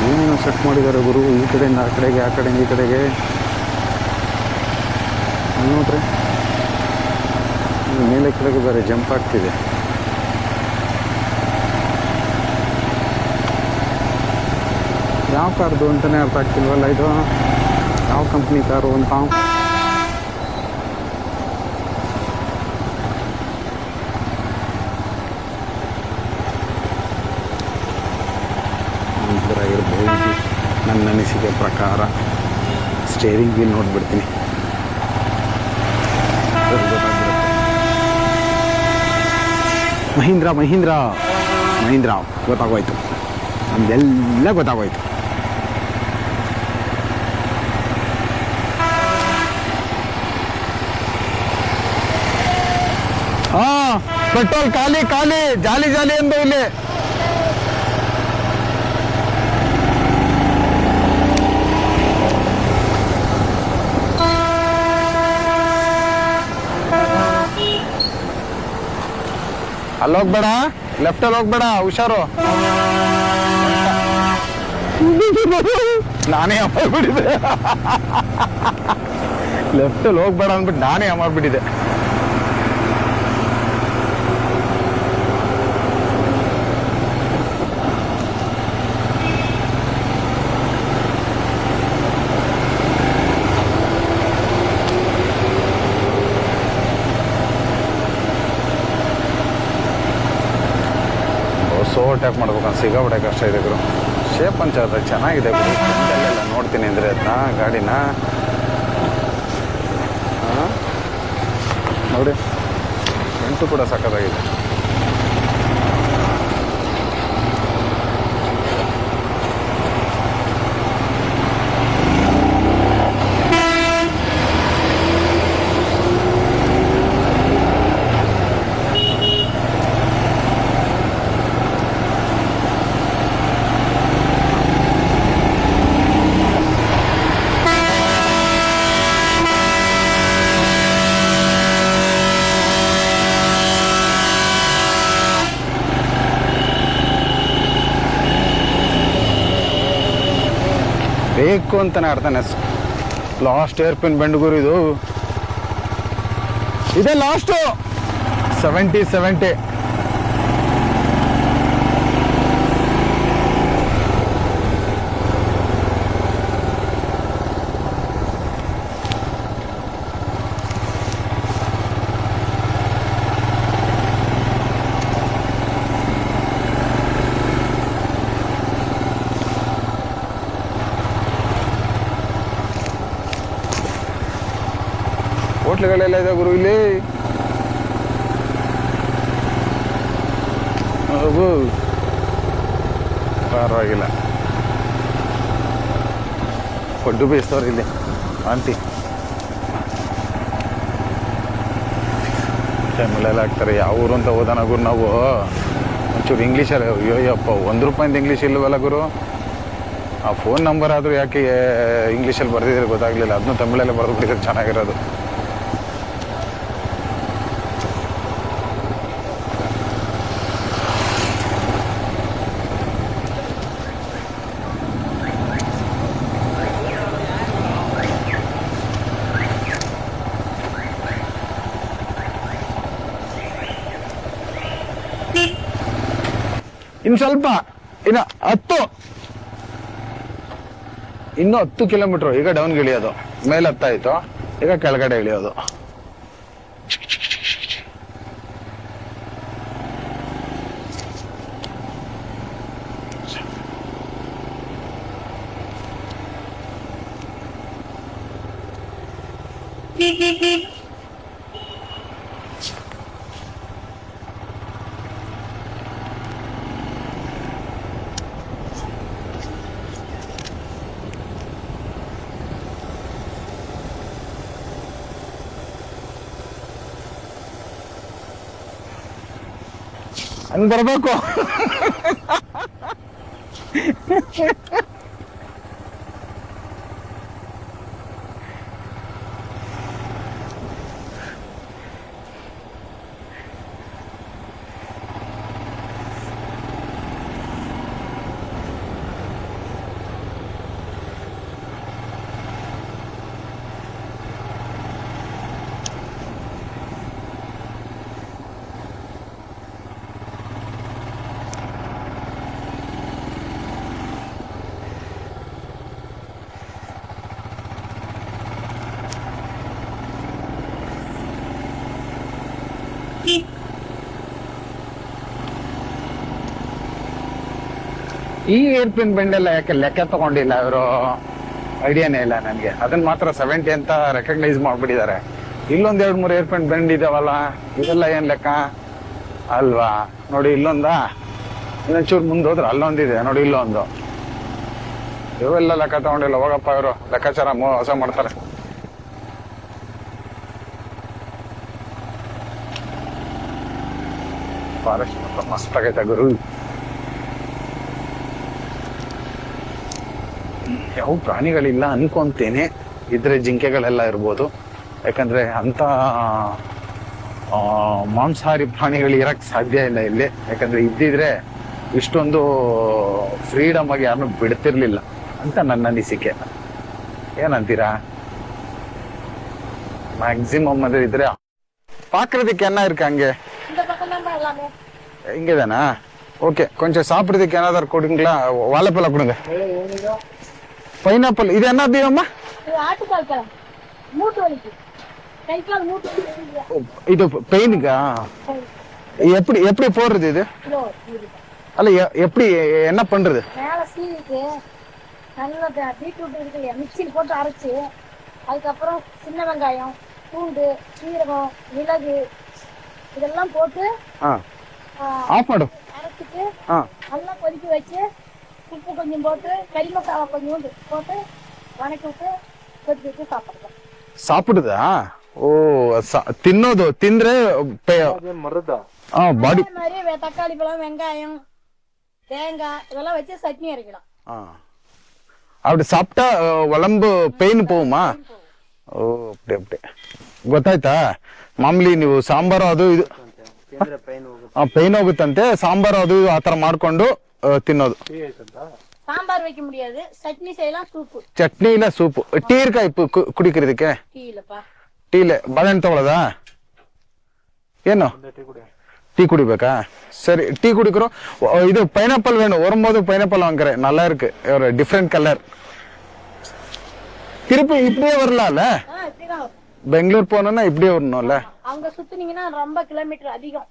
ಏನೇನೋ ಸೆಟ್ ಮಾಡಿದ್ದಾರೆ ಗುರು. ಈ ಕಡೆಯಿಂದ ಆ ಕಡೆಗೆ, ಆ ಕಡೆಯಿಂದ ಈ ಕಡೆಗೆ. ನೋಡ್ರಿ, ಮೇಲೆ ಕೆಳಗೆ ಬೇರೆ ಜಂಪ್ ಆಗ್ತಿದೆ. ಯಾವ ಕಾರ್ದು ಅಂತಲೇ ಅರ್ಥ ಆಗ್ತಿಲ್ವಲ್ಲ ಇದು. ಯಾವ ಕಂಪ್ನಿ ಕಾರು ಅಂತ. ಇರ್ಬೋದು ನನ್ನ ಅನಿಸಿಕೆ ಪ್ರಕಾರ. ಸ್ಟೇರಿಂಗ್ ವೀಲ್ ನೋಡ್ಬಿಡ್ತೀನಿ, ಮಹೀಂದ್ರ ಗೊತ್ತಾಗೋಯ್ತು, ನಮ್ದೆಲ್ಲ ಗೊತ್ತಾಗೋಯ್ತು. ಪೆಟ್ರೋಲ್ ಖಾಲಿ ಜಾಲಿ ಅಂದ ಇಲ್ಲಿ. ಅಲ್ಲಿ ಹೋಗ್ಬೇಡ, ಲೆಫ್ಟಲ್ಲಿ ಹೋಗ್ಬೇಡ, ಹುಷಾರು. ನಾನೇ ಅಮಾರ್ಬಿಟ್ಟಿದೆ. ಲೆಫ್ಟಲ್ಲಿ ಹೋಗ್ಬೇಡ ಅಂದ್ಬಿಟ್ಟು ನಾನೇ ಅಮಾರ್ಬಿಟ್ಟಿದೆ. ಓವರ್ಟೇಕ್ ಮಾಡ್ಬೇಕಂತ ಸಿಗಾಬಿಟ್ಟೆ ಕಷ್ಟ ಇದೆ ಗುರು. ಶೇಪ್ ಅಂತ ಚೆನ್ನಾಗಿದೆ ಗುರು. ಫ್ರಂಟಲ್ಲೆಲ್ಲ ನೋಡ್ತೀನಿ ಅಂದರೆ ಅದನ್ನ ಗಾಡಿನ ನೋಡಿ, ಫ್ರಂಟು ಕೂಡ ಸಖತ್ತಾಗಿದೆ. ಬೇಕು ಅಂತಾನೆ ಆಡ್ತಾನೆ. ಲಾಸ್ಟ್ ಏರ್ಪಿನ್ ಬೆಂಡ್ಗೂರು ಇದು. ಇದೇ ಲಾಸ್ಟು 70. ಹೋಟ್ಲುಗಳೆಲ್ಲ ಇದೆ ಗುರು ಇಲ್ಲಿ. ಪರವಾಗಿಲ್ಲ, ಪಡ್ಡು ಬೇಯಿಸ್ತವ್ರು ಇಲ್ಲಿ ಆಂಟಿ. ಟೈಮಲ್ಲೆಲ್ಲ ಹಾಕ್ತಾರೆ. ಯಾವ ಊರು ಅಂತ ಹೋದಾನ ಗುರು ನಾವು. ಒಂಚೂರು ಇಂಗ್ಲೀಷಲ್ಲಿ ಅಯ್ಯೋಯ್ಯಪ್ಪ, ₹1 ಇಂಗ್ಲೀಷ್ ಇಲ್ಲವಲ್ಲ ಗುರು. ಆ ಫೋನ್ ನಂಬರ್ ಆದರೂ ಯಾಕೆ ಇಂಗ್ಲೀಷಲ್ಲಿ ಬರೆದಿದ್ರೆ ಗೊತ್ತಾಗಲಿಲ್ಲ. ಅದನ್ನು ತಮಿಳಲ್ಲೇ ಬರೆದು ಬಿಟ್ಟಿದ್ರೆ ಚೆನ್ನಾಗಿರೋದು. ಇನ್ನು ಸ್ವಲ್ಪ, ಇನ್ನು 10 ಕಿಲೋಮೀಟ್ರು. ಈಗ ಡೌನ್ಗೆ ಇಳಿಯೋದು. ಮೇಲೆ ಹತ್ತಾಯ್ತು, ಈಗ ಕೆಳಗಡೆ ಇಳಿಯೋದು. ಹಂಗೆ ಬರಬೇಕು. ಈ ಏರ್ಪಿನ್ ಬೆಂಡೆಲ್ಲ ಯಾಕೆ ಲೆಕ್ಕ ತಗೊಂಡಿಲ್ಲ ಇವರು, ಐಡಿಯಾನೇ ಇಲ್ಲ ನನಗೆ. ಅದನ್ನ ಮಾತ್ರ 70 ಅಂತ ರೆಕಗ್ನೈಸ್ ಮಾಡ್ಬಿಟ್ಟಿದ್ದಾರೆ. ಇಲ್ಲೊಂದ್ 2-3 ಏರ್ಪಿನ್ ಬೆಂಡ್ ಇದಾವಲ್ಲ, ಇದೆಲ್ಲ ಏನ್ ಲೆಕ್ಕ ಅಲ್ವಾ? ನೋಡಿ ಇಲ್ಲೊಂದ, ಇನ್ನೊಂಚೂರು ಮುಂದೆ ಹೋದ್ರೆ ಅಲ್ಲೊಂದಿದೆ ನೋಡಿ, ಇಲ್ಲೊಂದು. ಇವೆಲ್ಲ ಲೆಕ್ಕ ತಗೊಂಡಿಲ್ಲ. ಹೋಗಪ್ಪ, ಇವರು ಲೆಕ್ಕಾಚಾರ ಮೋಸ ಮಾಡ್ತಾರೆ. ಫಾರೆಸ್ಟ್ ಮಾತ್ರ ಮಸ್ತ್ ಆಗೈತೆ ಗುರು. ಯಾವ ಪ್ರಾಣಿಗಳಿಲ್ಲ ಅನ್ಕೊಂತೇನೆ. ಇದ್ರೆ ಜಿಂಕೆಗಳೆಲ್ಲ ಇರ್ಬೋದು. ಯಾಕಂದ್ರೆ ಅಂತ ಮಾಂಸಾಹಾರಿ ಪ್ರಾಣಿಗಳು ಇರಕ್ ಸಾಧ್ಯ ಇಲ್ಲ ಇಲ್ಲಿ. ಯಾಕಂದ್ರೆ ಇದ್ದಿದ್ರೆ ಇಷ್ಟೊಂದು ಫ್ರೀಡಮ್ ಆಗಿ ಯಾರನ್ನೂ ಬಿಡ್ತಿರ್ಲಿಲ್ಲ. ಅಂತ ನನ್ನ ಅನಿಸಿಕೆ. ಏನಂತೀರಾ? ಮ್ಯಾಕ್ಸಿಮಮ್ ಅದೇ ಇದ್ರೆ பாக்குறதுக்கு என்ன இருக்கு அங்கே? இந்த பக்கம் தான் எல்லாமே. இங்கதானா? ஓகே, கொஞ்சம் சாப்பிடுறதுக்கு ஏதாவது கொடுங்களா? வாழைப்பழம் கொடுங்க. பைனாப்பிள். இது என்ன தீவம்மா? இது ஆட்டுக்கால் கிழங்கு. மூட்டு வலிக்கு. கை கால் மூட்டு வலிக்கு. இது பெயினுக்கா? எப்படி எப்படி போடுறது இது? அல்ல எப்படி என்ன பண்றது? மேல சீவிட்டு நல்லா பீட்ரூட் இருக்கு மிக்சியில் போட்டு அரைச்சு அதுக்கப்புறம் சின்ன வெங்காயம் பூண்டு சீரகம் மிளகு இதெல்லாம் போட்டு ஆஃப் ஆடும் அரைச்சிட்டு நல்லா கொதிக்க வச்சு உப்பு கொஞ்சம் போட்டு கறி மசாலா கொஞ்சம் போட்டு வணக்கி விட்டு கொதிக்க வச்சு சாப்பிடுறோம். சாப்பிடுதா? ஓ, ತಿನ್ನೋದು ತಿಂದ್ರೆ ಬಾಡಿ மாதிரி தக்காளி பழம் வெங்காயம் தேங்காய் இதெல்லாம் வச்சு சட்னி அரைக்கலாம். அப்படி சாப்பிட்டா ಒಳಂಬು ಪೇನ್ போகுமா? ಓ, ಅಪ್ಪಡಿ ಅಪ್ಪಡಿ ಗೊತ್ತಾಯ್ತಾ? ಮಾಮೂಲಿ ನೀವು ಸಾಂಬಾರು ಅದು ಇದು ಪೇನ್ ಹೋಗುತ್ತಂತೆ. ಸಾಂಬಾರು ಅದು ಇದು ಆತರ ಮಾಡ್ಕೊಂಡು ತಿನ್ನೋದು. சாம்பார் வைக்க முடியாது, சட்னி செய்யலாம். சூப்பு ಚಟ್ನಿ ಇಲ್ಲ ಸೂಪು. ಟೀ ಇರ್ಕಾ ಕುಡಿಕಿರೋದಕ್ಕೆ? ಟೀ ಇಲ್ಲಪ್ಪ. ಟೀ ಇಲ್ಲ. ಬಾಳೆಹಣ್ಣು ತಗೊಳ್ಳೋದಾ? ಏನು டீ குடிப்பேக்கா? சரி, டீ குடிக்கிறோம். இது பைனாப்பிள் வேணும். வரும்போது பைனாப்பிள் வாங்குறேன். நல்லா இருக்கு, ஒரு டிஃப்ரெண்ட் கலர். திருப்பி இப்படியே வரலாம்ல? பெங்களூர் போனோம்னா இப்படியே வரணும்ல? அங்க சுத்துனீங்கன்னா ரொம்ப கிலோமீட்டர் அதிகம்.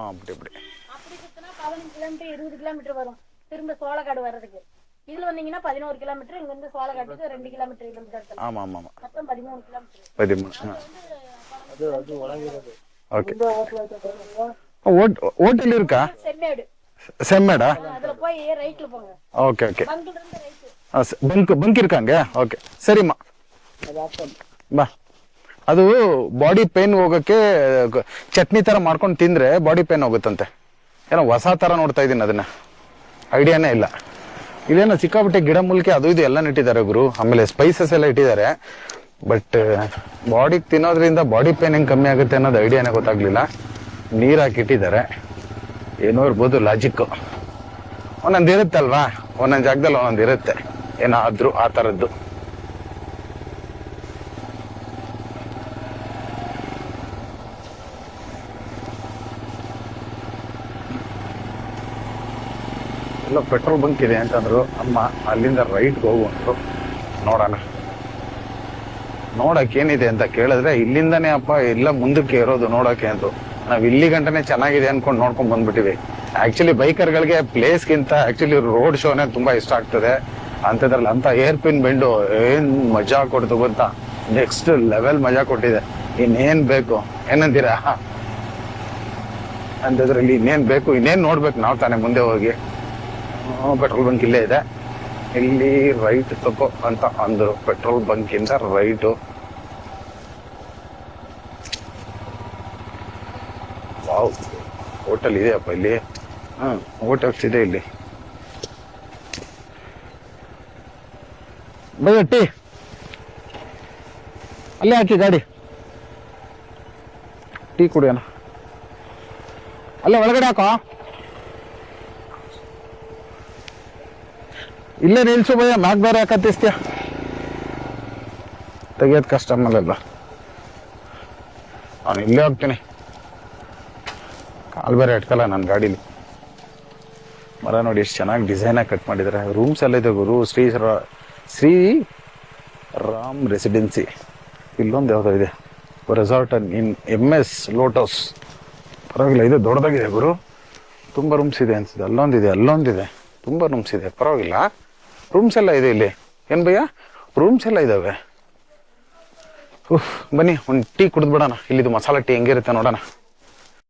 அப்படி அப்படி அப்படி சுத்தினா 15 கிலோமீட்டர் 20 கிலோமீட்டர் வரும் திரும்ப சோளக்காடு வர்றதுக்கு. இதுல வந்தீங்கன்னா 11 கிலோமீட்டர். இங்க இருந்து சோளக்காட்டுக்கு 2 கிலோமீட்டர். ஆமா ஆமா ஆமா, மொத்தம் 13 கிலோமீட்டர். 13. ஓகே. ஹோட்டல் இருக்கா? செம்மேடு. செம்மேடா? அதுல போய் ரைட்ல போங்க. Okay okay. பங்க்ல இருந்து ரைட். ಬಂಕ್ ಇರ್ಕಂಗೆ. ಓಕೆ ಸರಿಮ್ಮ ಬಾ. ಅದು ಬಾಡಿ ಪೇನ್ ಹೋಗಕ್ಕೆ ಚಟ್ನಿ ತರ ಮಾಡ್ಕೊಂಡು ತಿಂದ್ರೆ ಬಾಡಿ ಪೇನ್ ಹೋಗುತ್ತಂತೆ. ಏನೋ ಹೊಸ ತರ ನೋಡ್ತಾ ಇದೀನಿ, ಅದನ್ನ ಐಡಿಯಾನೇ ಇಲ್ಲ. ಇಲ್ಲೇನೋ ಸಿಕ್ಕಾಪಟ್ಟೆ ಗಿಡ ಮೂಲಿಕೆ ಅದು ಇದು ಎಲ್ಲ ಇಟ್ಟಿದ್ದಾರೆ ಗುರು. ಆಮೇಲೆ ಸ್ಪೈಸಸ್ ಎಲ್ಲ ಇಟ್ಟಿದ್ದಾರೆ. ಬಟ್ ಬಾಡಿಗೆ ತಿನ್ನೋದ್ರಿಂದ ಬಾಡಿ ಪೇನ್ ಹೆಂಗ್ ಕಮ್ಮಿ ಆಗುತ್ತೆ ಅನ್ನೋದು ಐಡಿಯಾನೇ ಗೊತ್ತಾಗ್ಲಿಲ್ಲ. ನೀರ್ ಹಾಕಿಟ್ಟಿದ್ದಾರೆ. ಏನೋ ಇರ್ಬೋದು ಲಾಜಿಕ್. ಒಂದೊಂದು ಇರುತ್ತಲ್ವಾ, ಒಂದೊಂದು ಜಾಗದಲ್ಲಿ ಒಂದೊಂದು ಇರುತ್ತೆ ಏನಾದ್ರೂ ಆ ತರದ್ದು. ಎಲ್ಲ ಪೆಟ್ರೋಲ್ ಬಂಕ್ ಇದೆ ಅಂತಂದ್ರು ಅಮ್ಮ. ಅಲ್ಲಿಂದ ರೈಟ್ಗೆ ಹೋಗುವಂದ್ರು. ನೋಡೋಣ. ನೋಡಕ್ ಏನಿದೆ ಅಂತ ಕೇಳಿದ್ರೆ ಇಲ್ಲಿಂದಾನೇ ಅಪ್ಪ ಎಲ್ಲ ಮುಂದಕ್ಕೆ ಇರೋದು ನೋಡಕ್ಕೆ ಅಂದ್ರು. ನಾವ್ ಇಲ್ಲಿ ಗಂಟನೆ ಚೆನ್ನಾಗಿದೆ ಅನ್ಕೊಂಡು ನೋಡ್ಕೊಂಡ್ ಬಂದ್ಬಿಟ್ಟಿವಿ. ಆಕ್ಚುಲಿ ಬೈಕರ್ಗಳಿಗೆ ಪ್ಲೇಸ್ಗಿಂತ ಆಕ್ಚುಲಿ ರೋಡ್ ಶೋನೇ ತುಂಬಾ ಇಷ್ಟ ಆಗ್ತದೆ. ಅಂತದ್ರಲ್ಲಿ ಅಂತ ಏರ್ ಪಿನ್ ಬೆಂಡು ಏನ್ ಮಜಾ ಕೊಡ್ತು ಗೊತ್ತಾ? ನೆಕ್ಸ್ಟ್ ಲೆವೆಲ್ ಮಜಾ ಕೊಟ್ಟಿದೆ. ಇನ್ನೇನ್ ಬೇಕು? ಏನಂತೀರಾ? ಅಂತದ್ರಲ್ಲಿ ಇನ್ನೇನ್ ಬೇಕು? ಇನ್ನೇನ್ ನೋಡ್ಬೇಕು ನಾವ್ ತಾನೇ ಮುಂದೆ ಹೋಗಿ? ಪೆಟ್ರೋಲ್ ಬಂಕ್ ಇಲ್ಲೇ ಇದೆ. ಇಲ್ಲಿ ರೈಟ್ ತಗೋ ಅಂತ ಅಂದ್ರು. ಪೆಟ್ರೋಲ್ ಬಂಕ್ ಇಂದ ರೈಟು. ವಾವ್, ಹೋಟೆಲ್ ಇದೆಯಪ್ಪ ಇಲ್ಲಿ. ಹೋಟೆಲ್ಸ್ ಇದೆ ಇಲ್ಲಿ. ಭಯ ಟೀ ಅಲ್ಲೇ ಹಾಕಿ ಗಾಡಿ. ಟೀ ಕುಡಿಯೋಣ. ಅಲ್ಲೇ ಒಳಗಡೆ ಹಾಕೋ. ಇಲ್ಲೇ ನಿಲ್ಸು ಭಯ. ಮ್ಯಾಕ್ ಬೇರೆ ಹಾಕತ್ತಿಸ್ತೀಯ? ತೆಗಿಯೋದ್ ಕಷ್ಟ ಆಮೇಲೆಲ್ಲ. ನಾನು ಇಲ್ಲೇ ಹೋಗ್ತೀನಿ. ಕಾಲ್ ಬೇರೆ ಇಟ್ಕಲ್ಲ ನನ್ನ ಗಾಡೀಲಿ. ಮರ ನೋಡಿ ಎಷ್ಟು ಚೆನ್ನಾಗಿ ಡಿಸೈನ್ ಆಗಿ ಕಟ್ ಮಾಡಿದ್ದಾರೆ. ರೂಮ್ಸ್ ಎಲ್ಲ ಇದೆ ಗುರು. ಶ್ರೀ ರಾಮ್ ರೆಸಿಡೆನ್ಸಿ. ಇಲ್ಲೊಂದು ಯಾವುದೋ ಇದೆ, ರೆಸಾರ್ಟ್ ಇನ್ MS ಲೋಟಸ್. ಪರವಾಗಿಲ್ಲ, ಇದು ದೊಡ್ಡದಾಗಿದೆ ಗುರು. ತುಂಬ ರೂಮ್ಸ್ ಇದೆ ಅನ್ಸಿದೆ. ಅಲ್ಲೊಂದಿದೆ. ತುಂಬ ರೂಮ್ಸ್ ಇದೆ. ಪರವಾಗಿಲ್ಲ, ರೂಮ್ಸ್ ಎಲ್ಲ ಇದೆ ಇಲ್ಲಿ. ಏನ್ ಭಯ್ಯ, ರೂಮ್ಸ್ ಎಲ್ಲ ಇದಾವೆ. ಬನ್ನಿ ಒಂದು ಟೀ ಕುಡಿದ್ಬಿಡೋಣ. ಇಲ್ಲಿದು ಮಸಾಲಾ ಟೀ ಹೆಂಗಿರುತ್ತೆ ನೋಡೋಣ.